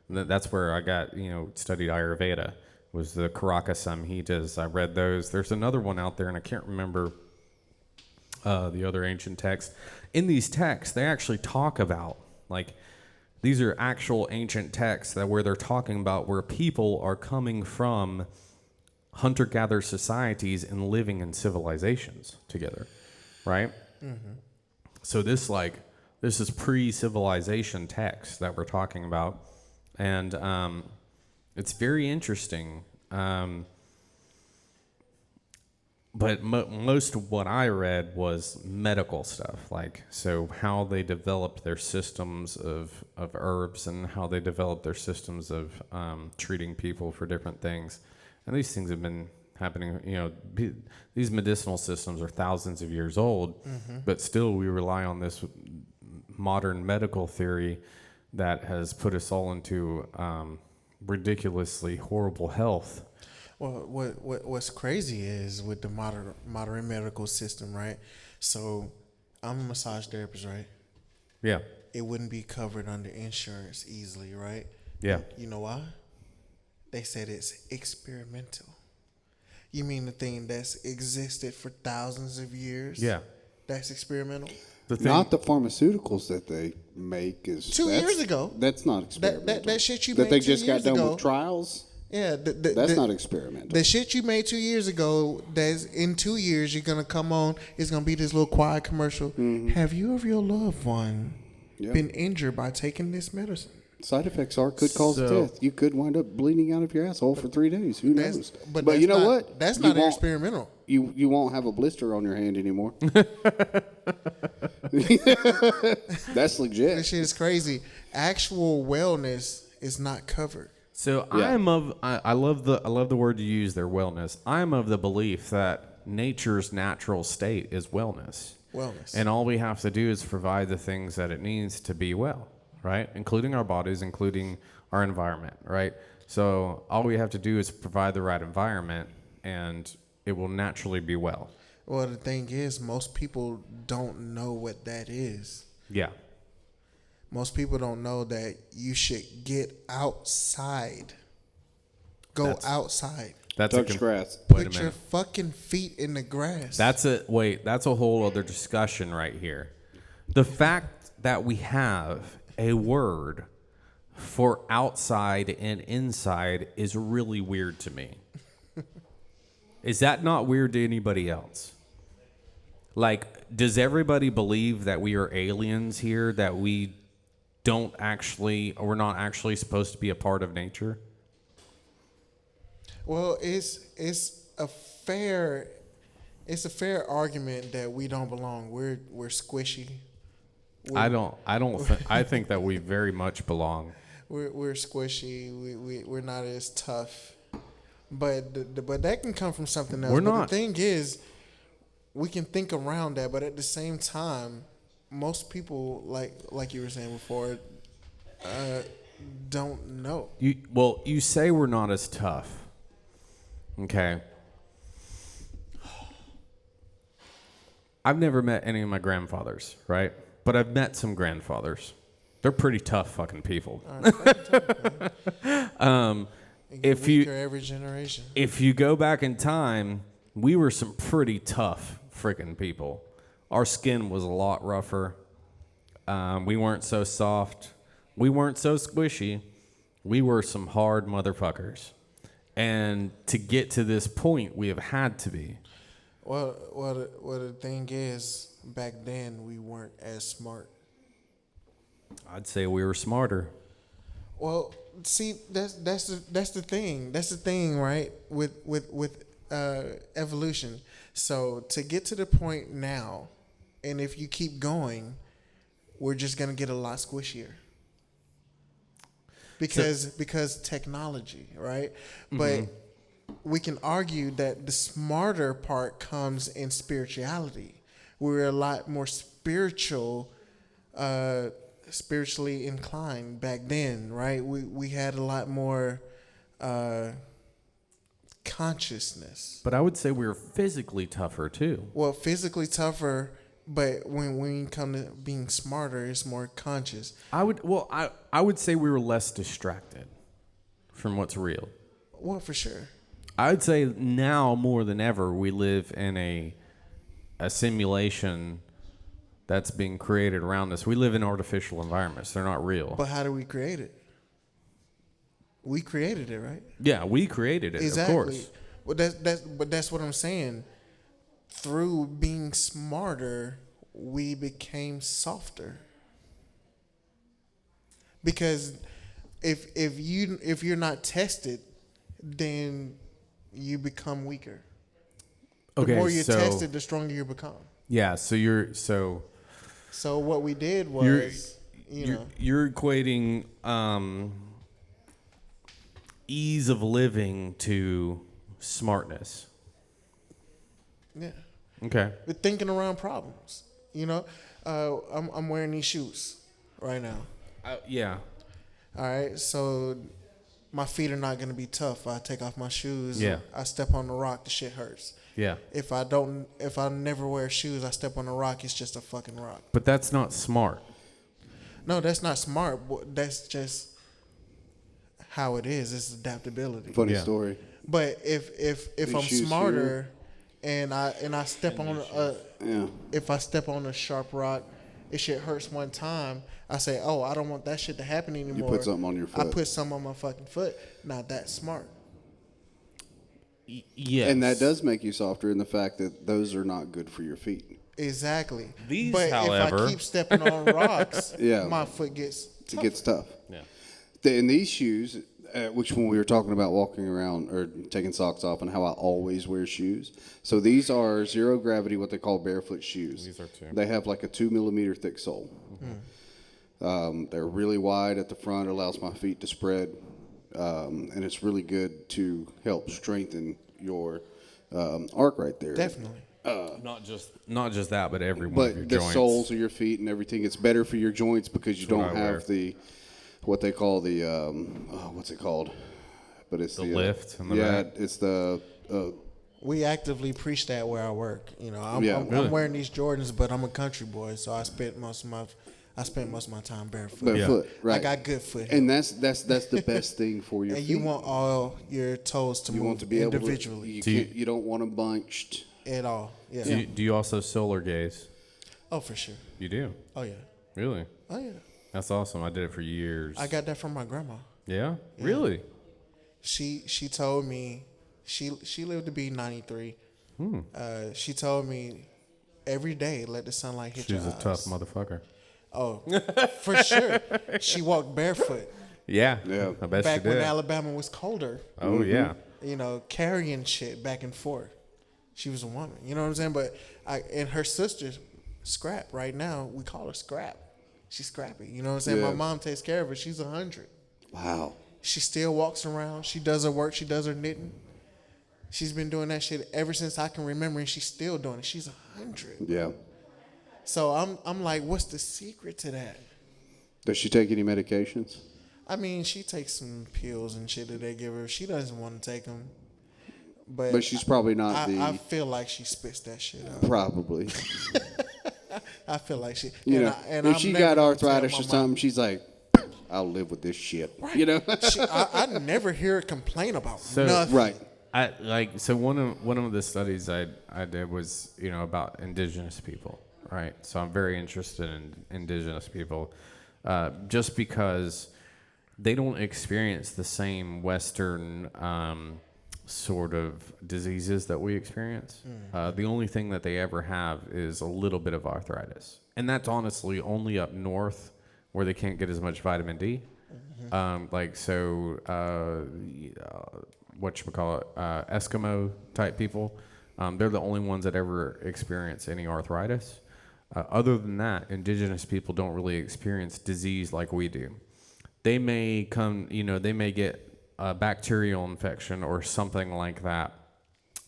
That's where I got, studied Ayurveda, was the Karaka Samhitas. I read those. There's another one out there, and I can't remember the other ancient texts. In these texts, they actually talk about, these are actual ancient texts where they're talking about where people are coming from hunter-gatherer societies and living in civilizations together, right? Mm-hmm. So this is pre-civilization text that we're talking about, and it's very interesting. But most of what I read was medical stuff, so how they developed their systems of herbs and how they developed their systems of treating people for different things. And these things have been happening, these medicinal systems are thousands of years old, but still we rely on this modern medical theory that has put us all into ridiculously horrible health. Well, what's crazy is with the modern medical system, right? So, I'm a massage therapist, right? Yeah. It wouldn't be covered under insurance easily, right? Yeah. You know why? They said it's experimental. You mean the thing that's existed for thousands of years? Yeah. That's experimental? Not the pharmaceuticals that they make is 2 years ago. That's not experimental. That shit you that made they 2 just got years done ago. with trials. Yeah, that's not experimental. The shit you made 2 years ago, that's in 2 years you're gonna come on. It's gonna be this little quiet commercial. Mm-hmm. Have you or your loved one been injured by taking this medicine? Side effects could cause death. You could wind up bleeding out of your asshole for 3 days. Who knows? But you know what? That's not experimental. You won't have a blister on your hand anymore. That's legit. That shit is crazy. Actual wellness is not covered. So Yeah. I love the word you use there, wellness. I'm of the belief that nature's natural state is wellness. Wellness. And all we have to do is provide the things that it needs to be well, right? Including our bodies, including our environment, right? So all we have to do is provide the right environment and it will naturally be well. Well, the thing is, most people don't know what that is. Yeah. Most people don't know that you should get outside. Go outside. That's Touch grass. Wait a Put your minute. fucking feet in the grass. That's a whole other discussion right here. The fact that we have a word for outside and inside is really weird to me. Is that not weird to anybody else? Like, does everybody believe that we are aliens here, that we're not actually supposed to be a part of nature? Well, it's a fair argument that we don't belong. We're squishy. I think that we very much belong. We're squishy. We're not as tough. But that can come from something else. We're But not. the thing is, we can think around that, but at the same time, most people, like you were saying before, don't know. You say we're not as tough. Okay. I've never met any of my grandfathers, right? But I've met some grandfathers. They're pretty tough fucking people. If you every generation, if you go back in time, we were some pretty tough freaking people. Our skin was a lot rougher. We weren't so soft. We weren't so squishy. We were some hard motherfuckers. And to get to this point, we have had to be. Well, the thing is, back then we weren't as smart. I'd say we were smarter. Well, see, that's the thing. That's the thing, right? With evolution. So to get to the point now, and if you keep going, we're just gonna get a lot squishier. Because technology, right? Mm-hmm. But we can argue that the smarter part comes in spirituality. We're a lot more spiritually inclined back then, right? We had a lot more consciousness. But I would say we were physically tougher too. Well, physically tougher, but when you come to being smarter, it's more conscious. I would say we were less distracted from what's real. Well, for sure. I would say now more than ever we live in a simulation that's being created around us. We live in artificial environments. They're not real. But how do we create it? We created it, right? Yeah, we created it, Exactly. of course. But that's what I'm saying. Through being smarter, we became softer. Because if you're not tested, then you become weaker. Okay, The more you're so, tested, the stronger you become. Yeah, so So what we did was, you're equating ease of living to smartness. yeah. Okay. We're thinking around problems. I'm wearing these shoes right now. Yeah. All right, so my feet are not gonna be tough. I take off my shoes. Yeah. I step on the rock. The shit hurts. Yeah. If I never wear shoes, I step on a rock. It's just a fucking rock. But that's not smart. No, that's not smart. That's just how it is. It's adaptability. Funny story. But if I'm shoes smarter, and I step on Yeah. if I step on a sharp rock, it shit hurts one time. I say, oh, I don't want that shit to happen anymore. You put something on your foot. I put something on my fucking foot. Not that smart. Yes. And that does make you softer in the fact that those are not good for your feet. Exactly. These, but however- if I keep stepping on rocks, Yeah. my foot gets tougher. It gets tough. Yeah. In these shoes, which when we were talking about walking around or taking socks off and how I always wear shoes. So these are zero gravity, what they call barefoot shoes. These are too. They have like a 2 millimeter thick sole. They're really wide at the front. It allows my feet to spread and it's really good to help strengthen your arc right there. Definitely. Not just that, but every one of your But the joints. soles of your feet and everything, it's better for your joints because you That's what don't I wear. have the what they call the what's it called? But it's The the lift in the yeah, back. it's the We actively preach that where I work. You know, I'm Really? wearing these Jordans, but I'm a country boy, so I spent most of my time barefoot. barefoot, right? I got good foot. And that's the best thing for your And feet. you want all your toes to You move want to be individually able to, you don't want them bunched. at all. Yeah. Do you also solar gaze? Oh, for sure. You do? Oh yeah. Really? Oh yeah. That's awesome. I did it for years. I got that from my grandma. Yeah? Really? She told me she lived to be 93. She told me every day let the sunlight hit She's your a eyes. tough motherfucker. Oh, for sure. She walked barefoot Yeah. Yeah. I bet back she when did. Alabama was colder. Oh, yeah. You know, carrying shit back and forth. She was a woman. You know what I'm saying? But and her sister, Scrap. Right now, we call her Scrap. She's scrappy. You know what I'm saying? Yeah. My mom takes care of her. She's 100. Wow. She still walks around. She does her work. She does her knitting. She's been doing that shit ever since I can remember, and she's still doing it. She's 100. Yeah. So I'm like, what's the secret to that? Does she take any medications? I mean, she takes some pills and shit that they give her. She doesn't want to take them. But she's probably not I feel like she spits that shit out. probably. I feel like she. You and know, and if I'm she never got gonna tell arthritis my or mom. something, she's like, I'll live with this shit. You know? I never hear her complain about So- nothing. Right. So one of the studies I did was about indigenous people, right? So I'm very interested in indigenous people, just because they don't experience the same Western sort of diseases that we experience. The only thing that they ever have is a little bit of arthritis, and that's honestly only up north where they can't get as much vitamin D. Whatchamacallit, Eskimo type people, they're the only ones that ever experience any arthritis. Other than that, indigenous people don't really experience disease like we do. They may they may get a bacterial infection or something like that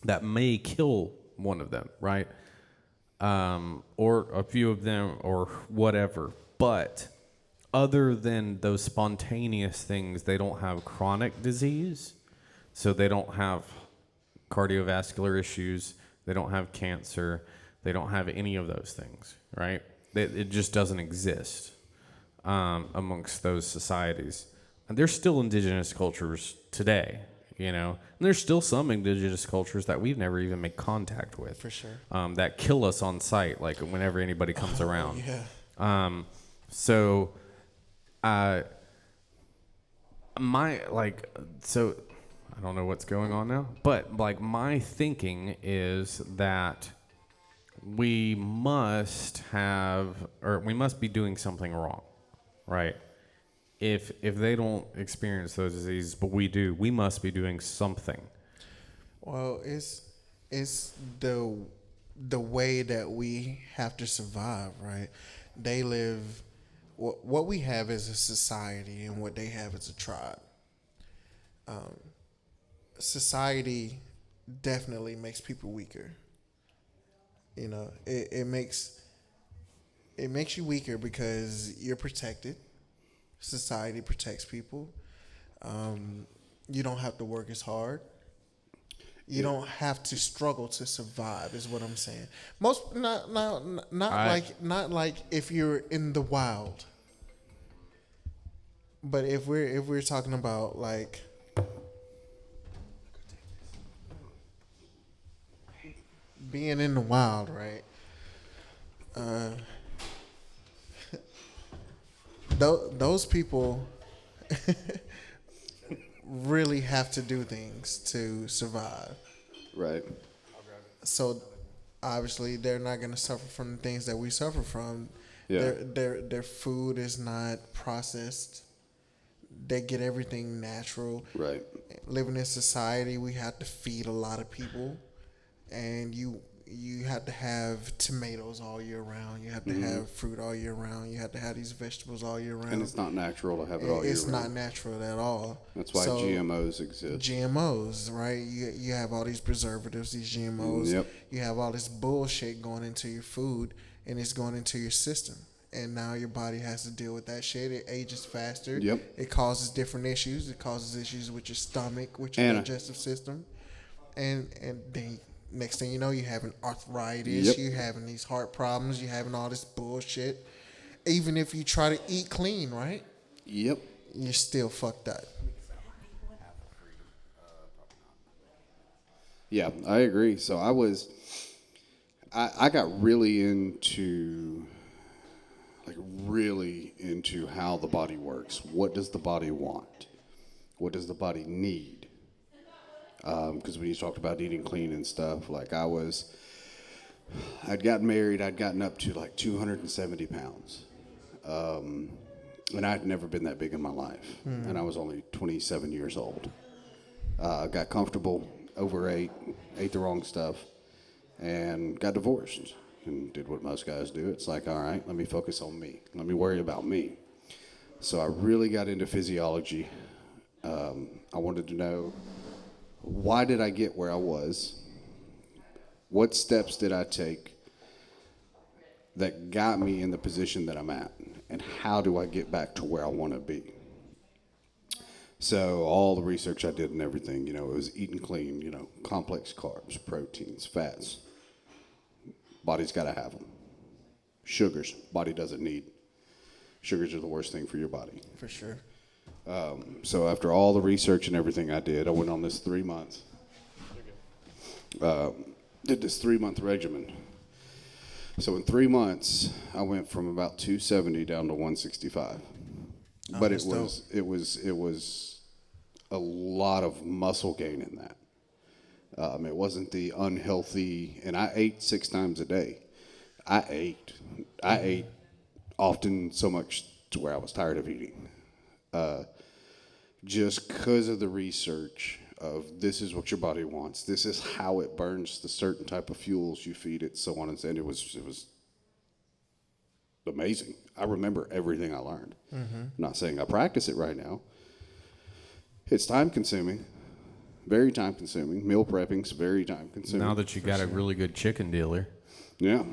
that may kill one of them, right? Or a few of them or whatever. But other than those spontaneous things, they don't have chronic disease. So they don't have cardiovascular issues. They don't have cancer. They don't have any of those things, right? It just doesn't exist amongst those societies. And there's still indigenous cultures today, and there's still some indigenous cultures that we've never even made contact with. For sure. That kill us on sight, like whenever anybody comes around. Yeah. I don't know what's going on now, but my thinking is that we must be doing something wrong, right? If they don't experience those diseases, but we do, we must be doing something. Well, it's the way that we have to survive, right? They live. What we have is a society, and what they have is a tribe. Society definitely makes people weaker. It makes you weaker because you're protected. Society protects people. You don't have to work as hard. You don't have to struggle to survive, is what I'm saying. Not like if you're in the wild. But if we're talking about like being in the wild, right? Those people really have to do things to survive. Right. So obviously they're not going to suffer from the things that we suffer from. Yeah. Their food is not processed. They get everything natural. Right. Living in society, we have to feed a lot of people, and you have to have tomatoes all year round. You have to have fruit all year round. You have to have these vegetables all year round. And it's not natural to have it all year round. It's not natural at all. That's why GMOs exist. GMOs, right? You have all these preservatives, these GMOs. Yep. You have all this bullshit going into your food, and it's going into your system. And now your body has to deal with that shit. It ages faster. Yep. It causes different issues. It causes issues with your stomach, with your digestive system. And then next thing you know, you're having arthritis. Yep. You're having these heart problems. You're having all this bullshit. Even if you try to eat clean, right? Yep. You're still fucked up. Yeah, I agree. So I got really into how the body works. What does the body want? What does the body need? Because when you talked about eating clean and stuff, like I'd gotten married, I'd gotten up to like 270 pounds. And I'd never been that big in my life. And I was only 27 years old. Got comfortable, overate, ate the wrong stuff, and got divorced. And did what most guys do. It's like, all right, let me focus on me. Let me worry about me. So I really got into physiology. I wanted to know, why did I get where I was? What steps did I take that got me in the position that I'm at? And how do I get back to where I want to be? So all the research I did and everything, it was eating clean, complex carbs, proteins, fats. Body's got to have them. Sugars, body doesn't need. Sugars are the worst thing for your body. For sure. So after all the research and everything I did, I went on this 3 months. Did this 3 month regimen. So in 3 months, I went from about 270 down to 165. But it was a lot of muscle gain in that. It wasn't the unhealthy, and I ate 6 times a day. I ate often so much to where I was tired of eating. Just because of the research of this is what your body wants. This is how it burns the certain type of fuels you feed it, so on and so on. It was amazing. I remember everything I learned. I'm not saying I practice it right now. It's time consuming. Very time consuming. Meal prepping's very time consuming. Now that you got a really good chicken dealer. Yeah.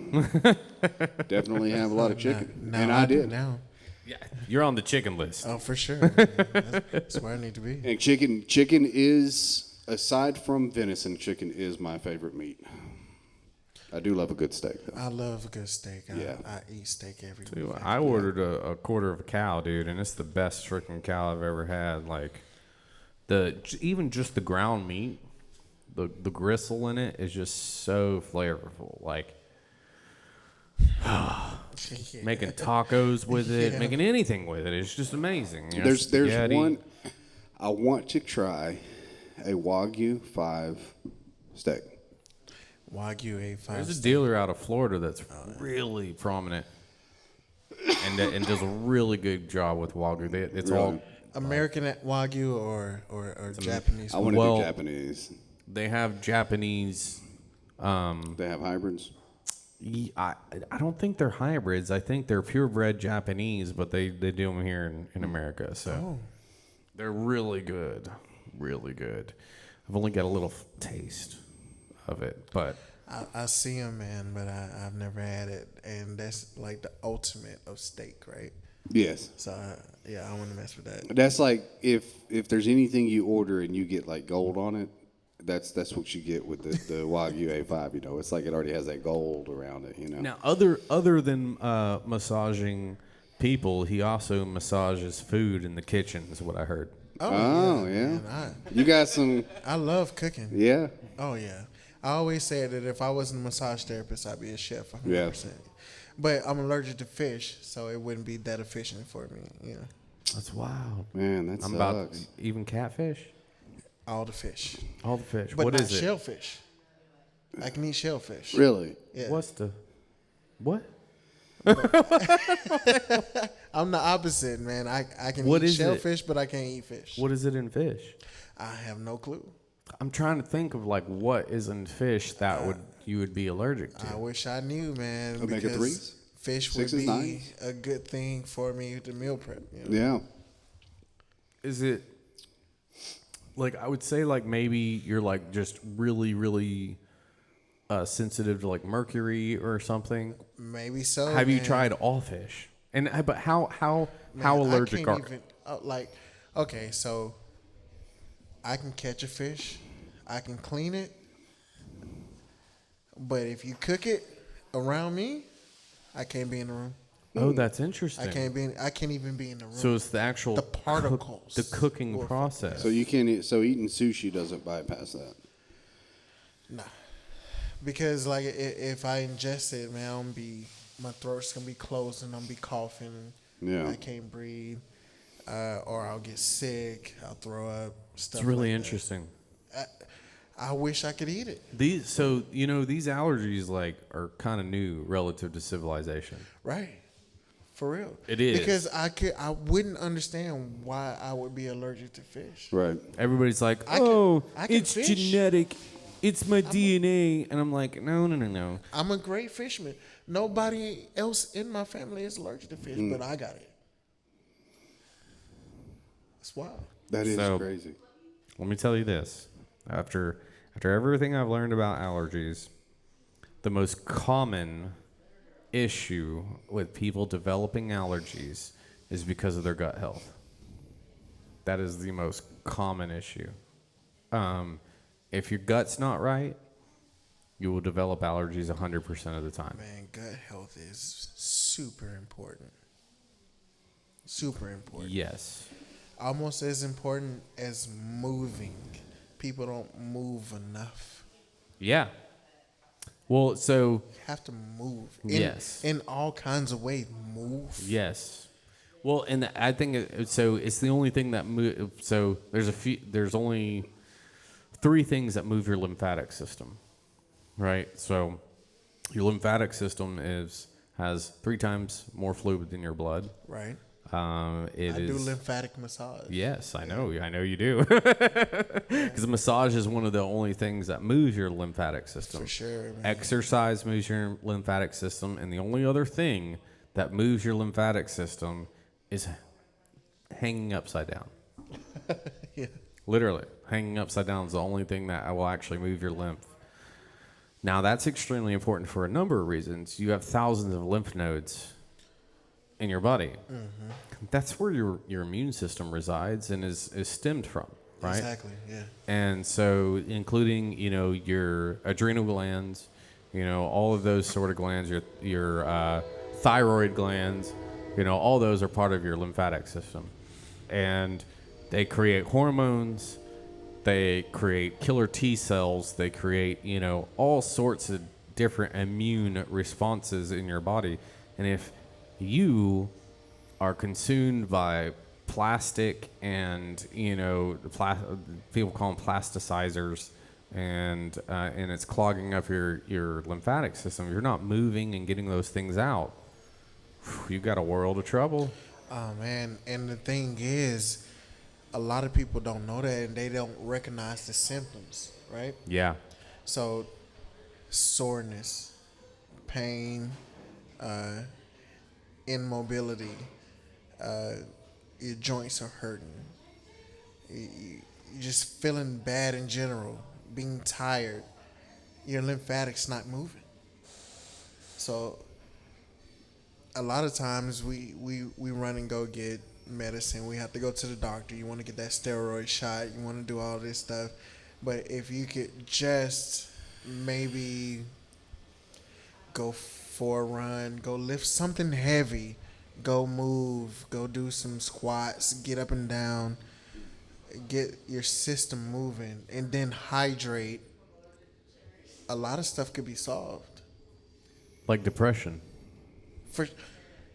Definitely have a lot of chicken. And I did. Now. Yeah, you're on the chicken list. Oh, for sure. That's where I need to be. And chicken is, aside from venison, chicken is my favorite meat. I do love a good steak, though. I love a good steak. Yeah. I eat steak every week. I ordered a quarter of a cow, dude, and it's the best freaking cow I've ever had. Like, even just the ground meat, the gristle in it is just so flavorful. Like, making tacos with it, making anything with it, it's just amazing. There's one. I want to try a Wagyu 5 steak. Wagyu A5. There's a dealer out of Florida that's really prominent and does a really good job with Wagyu. It's really? All American Wagyu or Japanese? I want to do Japanese. They have Japanese. They have hybrids. I don't think they're hybrids. I think they're purebred Japanese, but they do them here in America. So they're really good, really good. I've only got a little taste of it, but I see them, man, but I've never had it, and that's like the ultimate of steak, right? Yes. So I want to mess with that. That's like if there's anything you order and you get like gold on it, that's what you get with the Wagyu A5. It's like it already has that gold around it. Now, other than massaging people, he also massages food in the kitchen. Is what I heard. Oh yeah. Man, you got some. I love cooking. Yeah. Oh yeah. I always said that if I wasn't a massage therapist, I'd be a chef. 100%. Yeah. But I'm allergic to fish, so it wouldn't be that efficient for me. That's wild. Man, that sucks. About even catfish. All the fish. All the fish. But what not is it? Shellfish. I can eat shellfish. Really? Yeah. What's the what? I'm the opposite, man. I can What eat is shellfish, but I can't eat fish. What is it in fish? I have no clue. I'm trying to think of like what is in fish that you would be allergic to. I wish I knew, man. Omega because 3s? fish would 6s, be 9s? a good thing for me to meal prep. You know? Yeah. Is it like I would say like maybe you're like just really really sensitive to like mercury or something? Maybe so. Have you man. tried all fish? And but how Man, allergic I are? can't even okay, so I can catch a fish, I can clean it, but if you cook it around me, I can't be in the room. Oh, that's interesting. I can't even be in the room. So it's the actual the particles, the cooking will- process. So you can't eat, so eating sushi doesn't bypass that. Nah, because like if I ingest it, man, my throat's gonna be closed and I'm gonna be coughing. Yeah. I can't breathe, or I'll get sick. I'll throw up. Stuff It's really like that. interesting. I wish I could eat it. These so these allergies like are kind of new relative to civilization. Right. For real. It is. Because I wouldn't understand why I would be allergic to fish. Right. Everybody's like, I can- "Oh, I can it's fish. genetic. It's my DNA." And I'm like, "No. I'm a great fisherman. Nobody else in my family is allergic to fish, but I got it. That's wild. That is So- crazy. Let me tell you this. After everything I've learned about allergies, the most common issue with people developing allergies is because of their gut health. That is the most common issue. If your gut's not right, you will develop allergies 100% of the time. Man, gut health is super important. Super important. Yes. Almost as important as moving. People don't move enough. Yeah. Well, so You have to move. Yes. In all kinds of ways. Move. yes. Well, and I think so. It's the only thing that so there's only 3 things that move your lymphatic system, right? So your lymphatic system has 3 times more fluid than your blood. Right. I do lymphatic massage. Yes, I know you do. Because massage is one of the only things that moves your lymphatic system. For sure, man. Exercise moves your lymphatic system, and the only other thing that moves your lymphatic system is hanging upside down. Yeah. Literally, hanging upside down is the only thing that will actually move your lymph. Now, that's extremely important for a number of reasons. You have thousands of lymph nodes in your body. Mm-hmm. That's where your immune system resides and is stemmed from, right? Exactly, yeah. And so, including your adrenal glands, all of those sort of glands, your thyroid glands, all those are part of your lymphatic system, and they create hormones, they create killer T cells, they create all sorts of different immune responses in your body, and if you are consumed by plastic and people call them plasticizers, and it's clogging up your lymphatic system. You're not moving and getting those things out. You've got a world of trouble. Oh man, and the thing is, a lot of people don't know that and they don't recognize the symptoms, right? Yeah. So, soreness, pain, immobility, your joints are hurting, you're just feeling bad in general, being tired, your lymphatics not moving. So a lot of times we run and go get medicine. We have to go to the doctor. You want to get that steroid shot. You want to do all this stuff. But if you could just maybe go for a run, go lift something heavy, go move, go do some squats, get up and down, get your system moving, and then hydrate, a lot of stuff could be solved. Like depression. For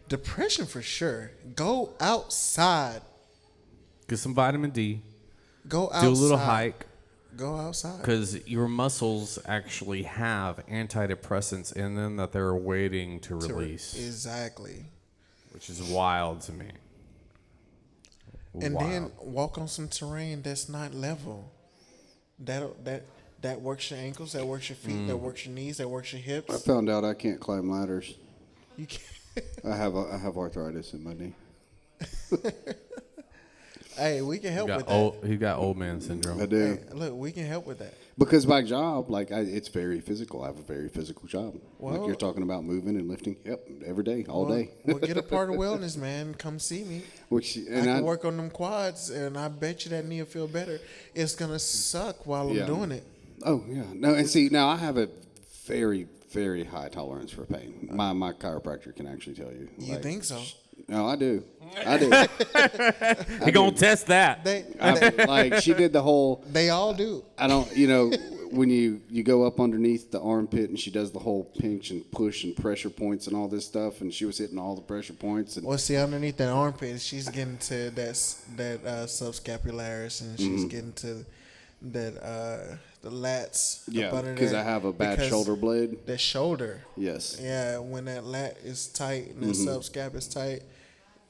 depression, for sure. Go outside. Get some vitamin D. Go outside. Do a little hike. Go outside. Because your muscles actually have antidepressants in them that they're waiting to release. Exactly. Which is wild to me. And Wild. then walk on some terrain that's not level. That works your ankles, that works your feet, that works your knees, that works your I hips. found out I can't climb ladders. You can't. I have arthritis in my knee. Hey, we can help with He got old man syndrome. I do. that. Hey, look, we can help with that. Because my job, it's very physical. I have a very physical job. Well, like you're talking about moving and lifting. Yep, every day, all day. Well, get a part of wellness, man. Come see me. I can work on them quads, and I bet you that knee will feel better. It's gonna suck while I'm doing it. Oh yeah, no, and see now I have a very, very high tolerance for pain. My chiropractor can actually tell you. You think so? No, I do. I do. He gonna test that. Like she did the whole. They all do. I don't. When you go up underneath the armpit and she does the whole pinch and push and pressure points and all this stuff, and she was hitting all the pressure points. And well, see, underneath that armpit, she's getting to that subscapularis, and she's getting to that the lats. Yeah, because I have a bad shoulder blade. The shoulder. Yes. Yeah, when that lat is tight and that subscap is tight,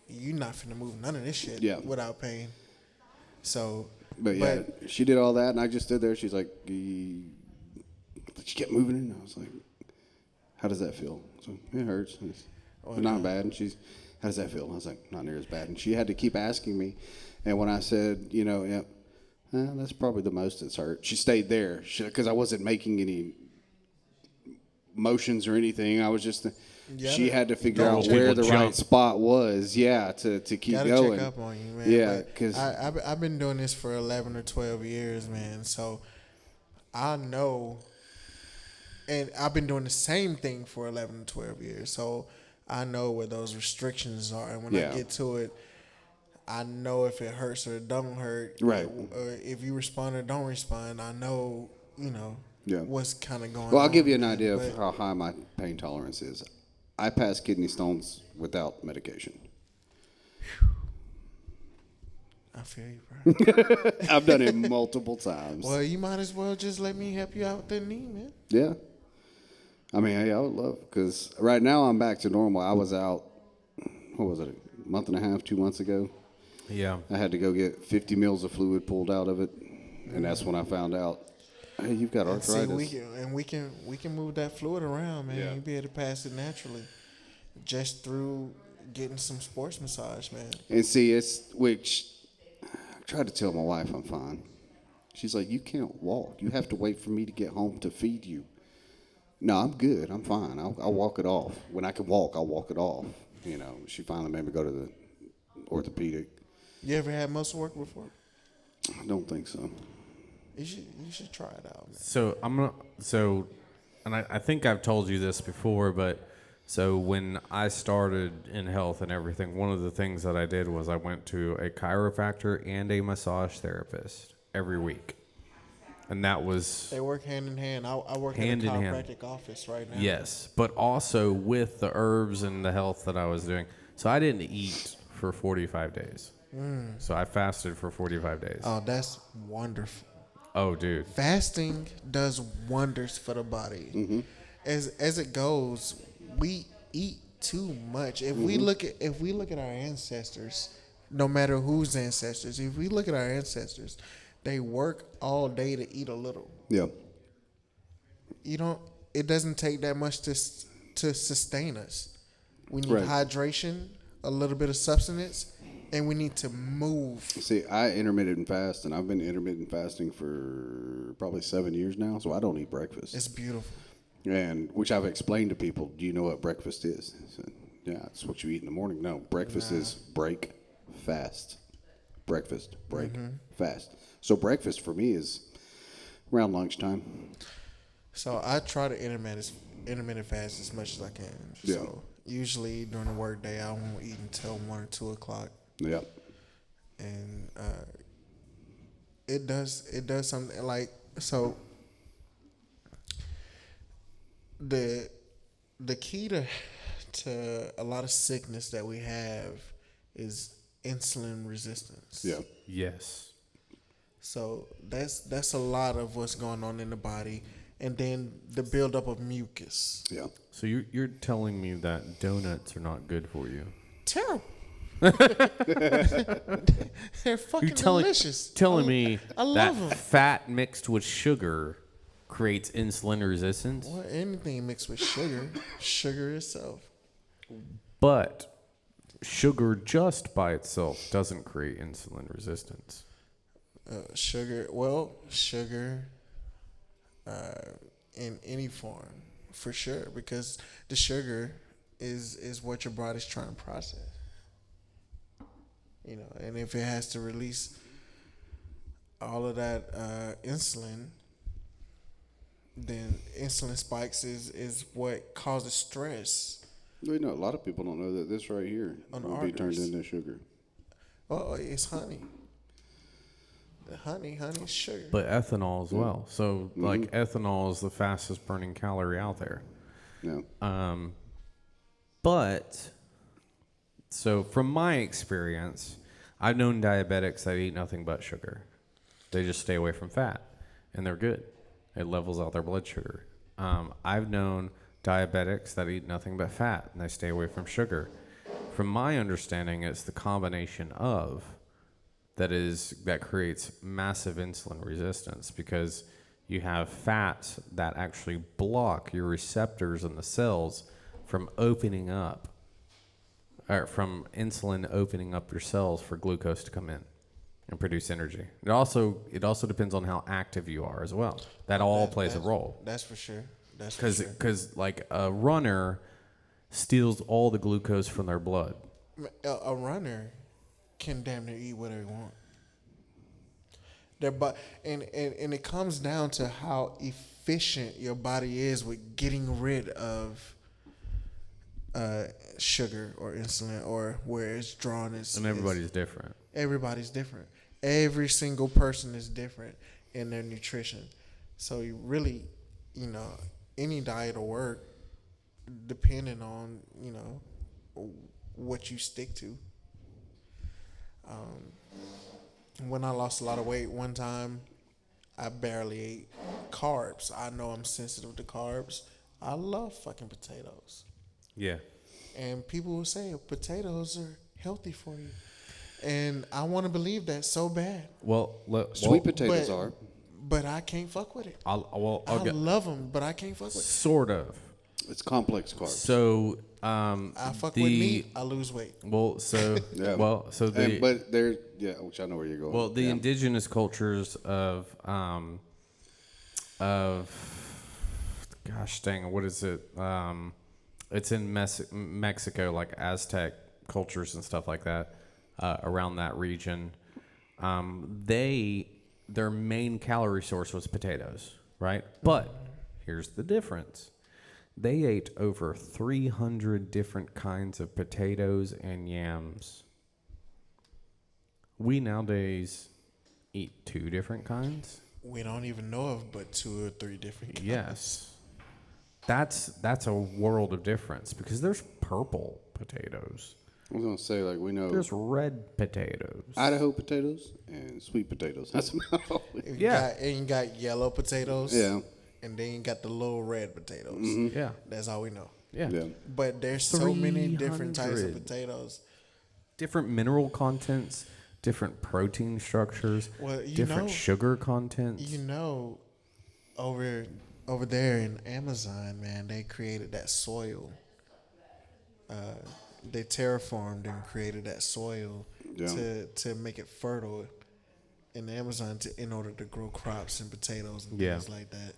you're not finna move none of this shit without pain. So. But she did all that, and I just stood there. She's like, she kept moving in. I was like, how does that feel? So it hurts. It's not bad. And how does that feel? I was like, not near as bad. And she had to keep asking me. And when I said, that's probably the most it's hurt, she stayed there because I wasn't making any motions or anything. I was just... she had to figure out where the right spot was, to keep Gotta going. Check up on you, man. Yeah, because I've been doing this for 11 or 12 years, man. So I know, and I've been doing the same thing for 11 or 12 years. So I know where those restrictions are, and when I get to it, I know if it hurts or it don't hurt. Right. Or if you respond or don't respond, I know, what's kind of going on. Well, I'll give you an idea of how high my pain tolerance is. I pass kidney stones without medication. I feel you, bro. I've done it multiple times. Well, you might as well just let me help you out with that knee, man. Yeah. I mean, I would love, because right now I'm back to normal. I was out, what was it, a month and a half, 2 months ago? Yeah. I had to go get 50 mils of fluid pulled out of it, and that's when I found out, hey, you've got arthritis. See, we can move that fluid around, man. You'll be able to pass it naturally, just through getting some sports massage, man. And see, which I tried to tell my wife I'm fine. She's like, you can't walk. You have to wait for me to get home to feed you. No, I'm good. I'm fine. I'll walk it off. When I can walk, I'll walk it off. She finally made me go to the orthopedic. You ever had muscle work before? I don't think so. You should try it out, man. So I think I've told you this before, but so when I started in health and everything, one of the things that I did was I went to a chiropractor and a massage therapist every week. And that was... They work hand in hand. I work in a chiropractic office right now. Yes, but also with the herbs and the health that I was doing. So I didn't eat for 45 days. So I fasted for 45 days. Oh, that's wonderful. Oh, dude. Fasting does wonders for the body. Mm-hmm. As it goes, we eat too much. If we look at our ancestors, no matter whose ancestors, if we look at our ancestors, they work all day to eat a little. Yeah. It doesn't take that much to sustain us. We need hydration, a little bit of substance, and we need to move. See, I intermittent fast, and I've been intermittent fasting for probably 7 years now, so I don't eat breakfast. It's beautiful. And which I've explained to people, do you know what breakfast is? I said, yeah, it's what you eat in the morning. No, breakfast is break, fast. Breakfast, break, fast. So breakfast for me is around lunchtime. So I try to intermittent fast as much as I can. Yeah. So usually during the work day, I won't eat until 1 or 2 o'clock. Yeah. And it does something like, so the key to a lot of sickness that we have is insulin resistance. Yeah. Yes. So that's a lot of what's going on in the body, and then the buildup of mucus. Yeah. So you're telling me that donuts are not good for you? Terrible. They're fucking delicious. Telling me I that love them. fat mixed with sugar creates insulin resistance, Well, anything mixed with sugar itself. but sugar just by itself doesn't create insulin resistance. Sugar, in any form, for sure, because the sugar is what your body's trying to process. You know, and if it has to release all of that insulin, then insulin spikes is what causes stress. You know, a lot of people don't know that this right here On the will be turned arteries. into sugar. Oh, it's honey. The honey is sugar. But ethanol as well. So, like, ethanol is the fastest burning calorie out there. Yeah. But, so from my experience, I've known diabetics that eat nothing but sugar. They just stay away from fat, and they're good. It levels out their blood sugar. I've known diabetics that eat nothing but fat, and they stay away from sugar. From my understanding, it's the combination of that creates massive insulin resistance, because you have fats that actually block your receptors in the cells from opening up, or from insulin opening up your cells for glucose to come in and produce energy. It also depends on how active you are as well. That all plays a role. That's for sure. That's for sure. Because like a runner steals all the glucose from their blood. A runner can damn near eat whatever they want. And it comes down to how efficient your body is with getting rid of sugar or insulin, or where it's drawn. And everybody's different. Everybody's different. Every single person is different in their nutrition. So you really, any diet will work depending on, what you stick to. When I lost a lot of weight one time, I barely ate carbs. I know I'm sensitive to carbs. I love fucking potatoes. Yeah. And people will say potatoes are healthy for you. And I want to believe that so bad. Sweet potatoes are. But I can't fuck with it. I love them, but I can't fuck with it. Sort of. It's complex carbs. So I fuck with meat, I lose weight. Well, so Yeah. But they're which I know where you're going. Well, the indigenous cultures of gosh dang, what is it? It's in Mexico, like Aztec cultures and stuff like that, around that region. Their main calorie source was potatoes, right? But here's the difference. They ate over 300 different kinds of potatoes and yams. We nowadays eat 2 different kinds. We don't even know of but 2 or 3 different kinds. Yes. That's a world of difference, because there's purple potatoes. I was gonna say, like, we know There's red potatoes. Idaho potatoes and sweet potatoes. That's about it. You got yellow potatoes. Yeah. And then you got the little red potatoes. Mm-hmm. Yeah. That's all we know. Yeah. But there's so many different types of 300. potatoes. Different mineral contents, different protein structures, different sugar contents. Over there in Amazon, man, they created that soil. They terraformed and created that soil to make it fertile in the Amazon in order to grow crops and potatoes and things like that.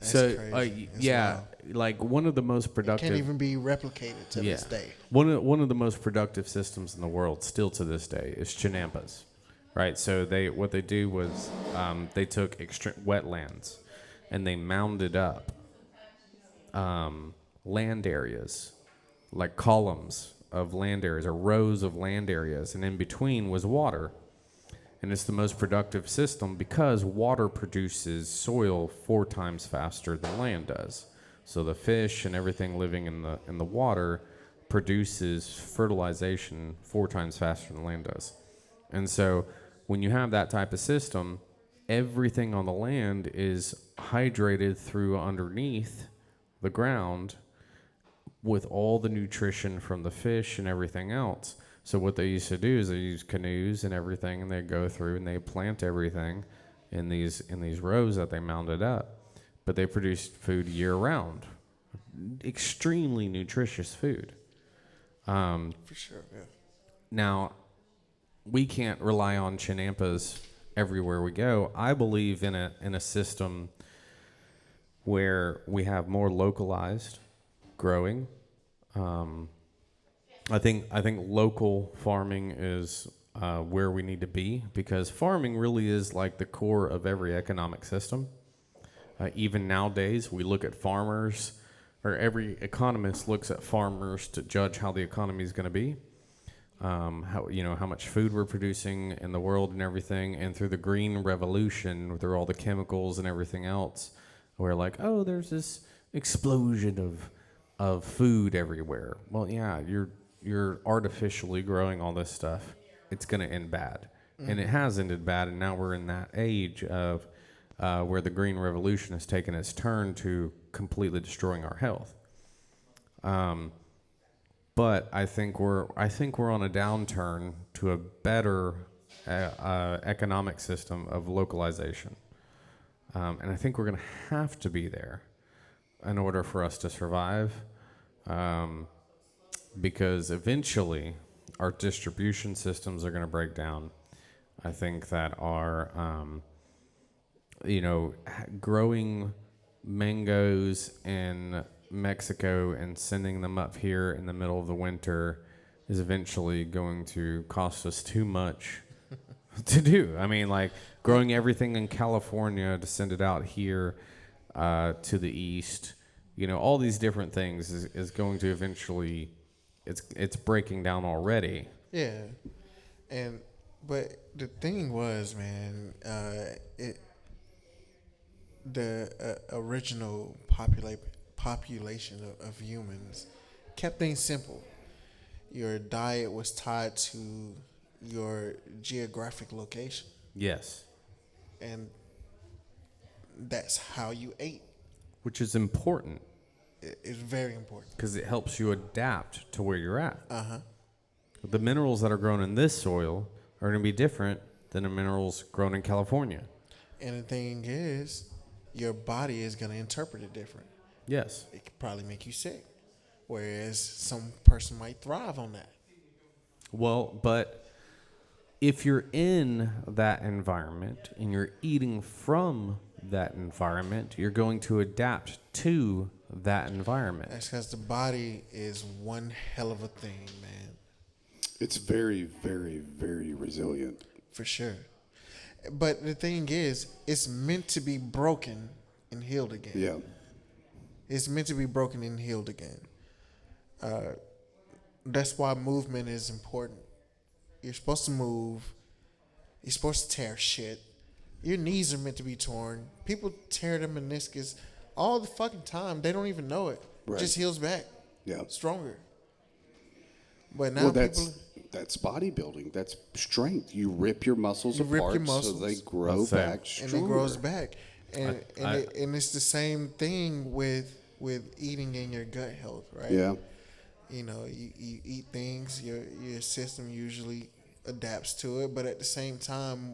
That's crazy. Wild. Like one of the most productive. It can't even be replicated to this day. One of the most productive systems in the world, still to this day, is chinampas, right? So what they do was they took extreme wetlands and they mounded up land areas, like columns of land areas or rows of land areas, and in between was water. And it's the most productive system because water produces soil 4 times faster than land does. So the fish and everything living in the water produces fertilization 4 times faster than land does. And so when you have that type of system, everything on the land is hydrated through underneath the ground with all the nutrition from the fish and everything else. So what they used to do is they use canoes and everything, and they go through and they plant everything in these rows that they mounded up. But they produced food year round, extremely nutritious food. For sure, yeah. Now, we can't rely on chinampas everywhere we go. I believe in a system where we have more localized growing. I think local farming is where we need to be, because farming really is like the core of every economic system. Even nowadays, we look at farmers, or every economist looks at farmers to judge how the economy is going to be. How much food we're producing in the world and everything, and through the green revolution, through all the chemicals and everything else, we're like, oh, there's this explosion of food everywhere. Well, yeah, you're artificially growing all this stuff. It's gonna end bad, and it has ended bad, and now we're in that age of where the green revolution has taken its turn to completely destroying our health. But I think we're on a downturn to a better economic system of localization, and I think we're going to have to be there in order for us to survive, because eventually our distribution systems are going to break down. I think that our growing mangoes in Mexico and sending them up here in the middle of the winter is eventually going to cost us too much to do. I mean, like growing everything in California to send it out here to the east, all these different things is going to eventually, it's breaking down already. Yeah, but the thing was, man, the original population of humans kept things simple. Your diet was tied to your geographic location, Yes. and that's how you ate. Which is important It's very important. because it helps you adapt to where you're at. Uh-huh. The minerals that are grown in this soil are going to be different than the minerals grown in California. And the thing is, your body is going to interpret it different. Yes. It could probably make you sick, whereas some person might thrive on that. Well, but if you're in that environment and you're eating from that environment, you're going to adapt to that environment. That's because the body is one hell of a thing, man. It's very, very, very resilient. For sure. But the thing is, it's meant to be broken and healed again. Yeah. It's meant to be broken and healed again. That's why movement is important. You're supposed to move. You're supposed to tear shit. Your knees are meant to be torn. People tear their meniscus all the fucking time. They don't even know it. Right. It just heals back. Yeah. Stronger. But now that's bodybuilding. That's strength. You rip your muscles apart so they grow back stronger. And it grows back. And it's the same thing with eating in your gut health, right? Yeah. You eat things, your system usually adapts to it, but at the same time,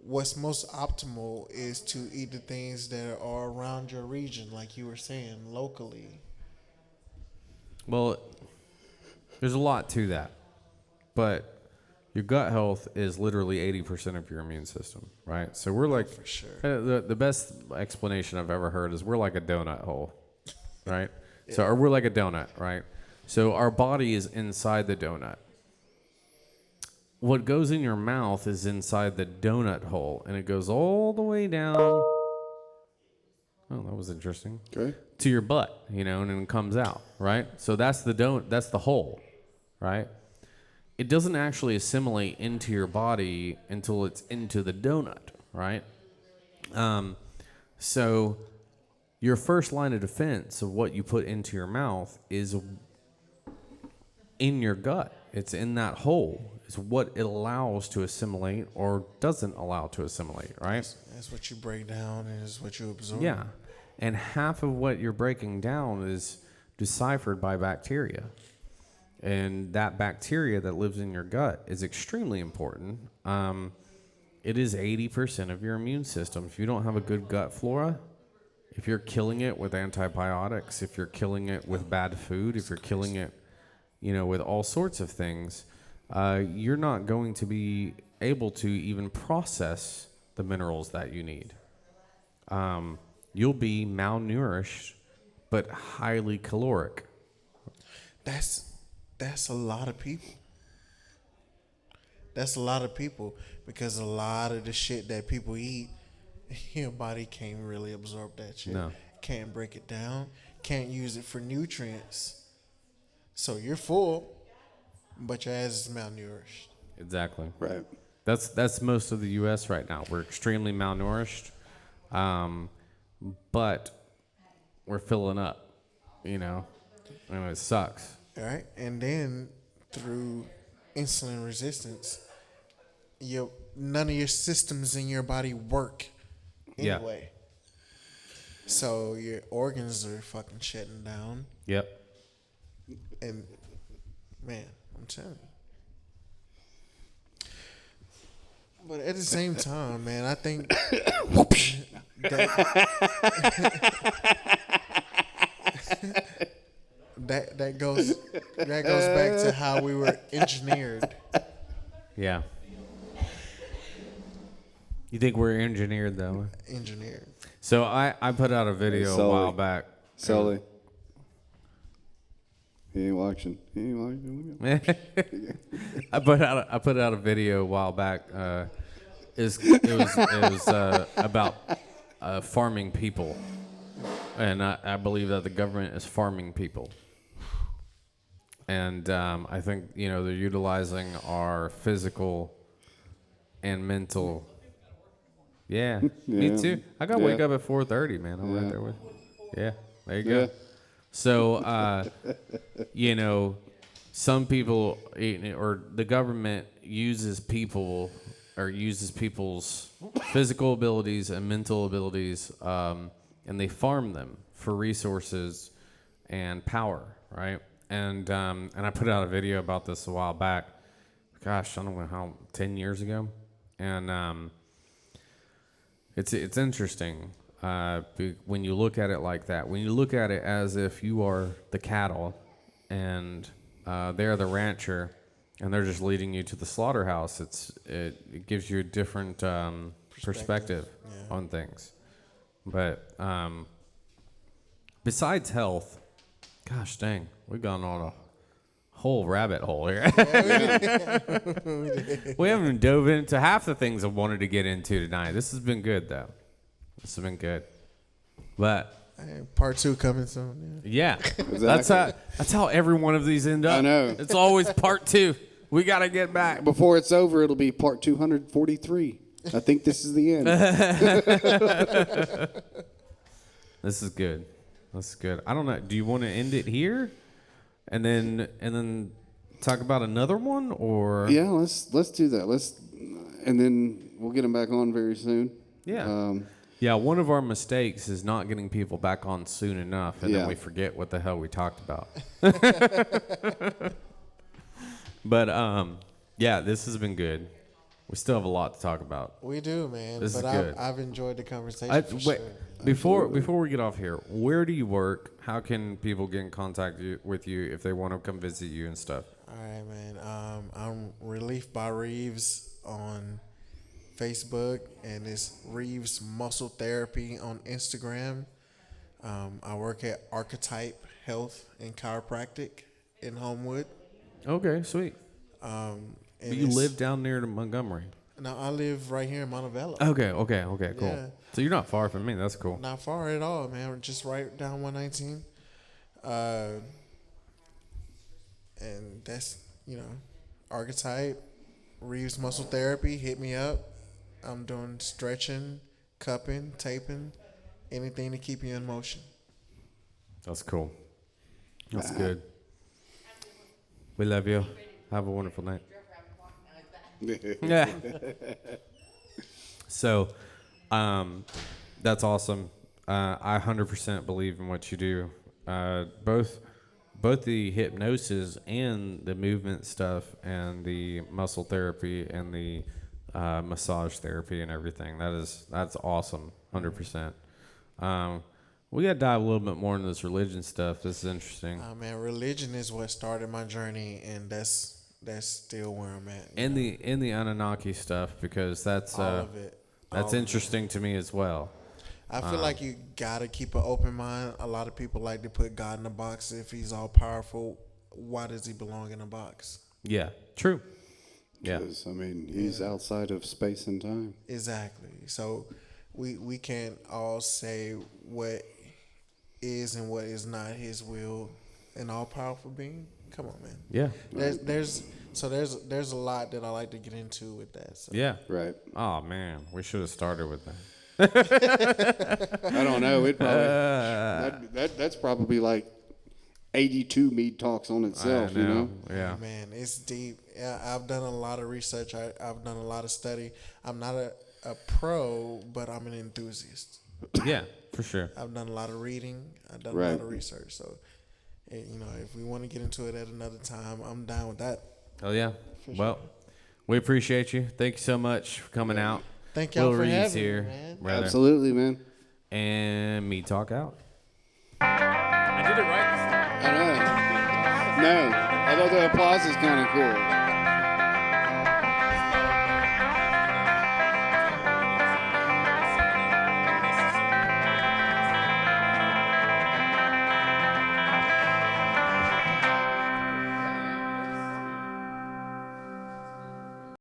what's most optimal is to eat the things that are around your region, like you were saying, locally. Well, there's a lot to that. But your gut health is literally 80% of your immune system, right? So we're like, for sure. The best explanation I've ever heard is we're like a donut hole, right? Yeah. Or we're like a donut, right? So our body is inside the donut. What goes in your mouth is inside the donut hole, and it goes all the way down. Oh, that was interesting. Okay. To your butt, and then it comes out, right? So that's the hole, right? It doesn't actually assimilate into your body until it's into the donut, right? So your first line of defense of what you put into your mouth is in your gut. It's in that hole. It's what it allows to assimilate or doesn't allow to assimilate, right? That's what you break down and is what you absorb. Yeah. And half of what you're breaking down is deciphered by bacteria. And that bacteria that lives in your gut is extremely important. It is 80% of your immune system. If you don't have a good gut flora, if you're killing it with antibiotics, if you're killing it with bad food, if you're killing it, with all sorts of things, you're not going to be able to even process the minerals that you need. You'll be malnourished, but highly caloric. That's a lot of people. That's a lot of people because a lot of the shit that people eat, your body can't really absorb that shit. No. Can't break it down. Can't use it for nutrients. So you're full, but your ass is malnourished. Exactly. Right. That's most of the U.S. right now. We're extremely malnourished, but we're filling up, and it sucks. All right, and then through insulin resistance, none of your systems in your body work anyway. Yeah. So your organs are fucking shutting down. Yep. And man, I'm telling you. But at the same time, man, I think that goes back to how we were engineered. Yeah. You think we're engineered though? Engineered. So I put out a video a while back. Sully. He ain't watching. I put out a video a while back. It was about farming people, and I believe that the government is farming people, and I think they're utilizing our physical and mental. Yeah, me too. I got to wake up at 4:30, man. I'm right there with you. Yeah, there you go. So, some people, or the government uses people, or uses people's physical abilities and mental abilities, and they farm them for resources and power, right? And I put out a video about this a while back. Gosh, I don't know how, 10 years ago, and it's interesting. When you look at it like that, when you look at it as if you are the cattle and they're the rancher and they're just leading you to the slaughterhouse, it gives you a different perspective on things. But besides health, gosh dang, we've gone on a whole rabbit hole here. We haven't dove into half the things I wanted to get into tonight. This has been good though. This has been good, but part 2 coming soon. Yeah, exactly. That's how every one of these end up. I know. It's always part 2. We got to get back before it's over. It'll be part 243. I think this is the end. This is good. This is good. I don't know. Do you want to end it here, and then talk about another one, or yeah, let's do that. And then we'll get them back on very soon. Yeah. Yeah, one of our mistakes is not getting people back on soon enough, and then we forget what the hell we talked about. But, this has been good. We still have a lot to talk about. We do, man. This but is good. I've enjoyed the conversation for sure. Before we get off here, where do you work? How can people get in contact with you if they want to come visit you and stuff? All right, man. I'm Relief by Reeves on Facebook, and it's Reeves Muscle Therapy on Instagram. I work at Archetype Health and Chiropractic in Homewood. Okay, sweet. You live down near to Montgomery? No, I live right here in Montebello. Okay, cool. Yeah. So you're not far from me. That's cool. Not far at all, man. We're just right down 119. And that's, Archetype, Reeves Muscle Therapy. Hit me up. I'm doing stretching, cupping, taping, anything to keep you in motion. That's cool. That's good. We love you. Have a wonderful night. Yeah. So, that's awesome. I 100% believe in what you do. Both both the hypnosis and the movement stuff and the muscle therapy and the massage therapy and everything. That's awesome, 100%. We got to dive a little bit more into this religion stuff. This is interesting. Man, religion is what started my journey, and that's still where I'm at. And the Anunnaki stuff, because that's all of it. That's interesting to me as well. I feel like you gotta keep an open mind. A lot of people like to put God in a box. If he's all powerful, why does he belong in a box? Yeah, true. Yeah, Because, I mean, he's outside of space and time. Exactly. So we can't all say what is and what is not his will. An all powerful being. Come on, man. yeah, There's a lot that I like to get into with that. So. yeah. Right. Oh man, we should have started with that. I don't know. It probably that's probably like 82 Mead Talks on itself. You know. Yeah. Man, it's deep. Yeah, I've done a lot of research. I've done a lot of study. I'm not a pro, but I'm an enthusiast. Yeah, for sure. I've done a lot of reading. I've done a lot of research. So, if we want to get into it at another time, I'm down with that. Oh yeah. Well, we appreciate you. Thank you so much for coming out. Thank y'all Will for Reed's having here, me, man. brother. Absolutely, man. And Mead Talk out. I did it right this time. I know. No, although the applause is kind of cool.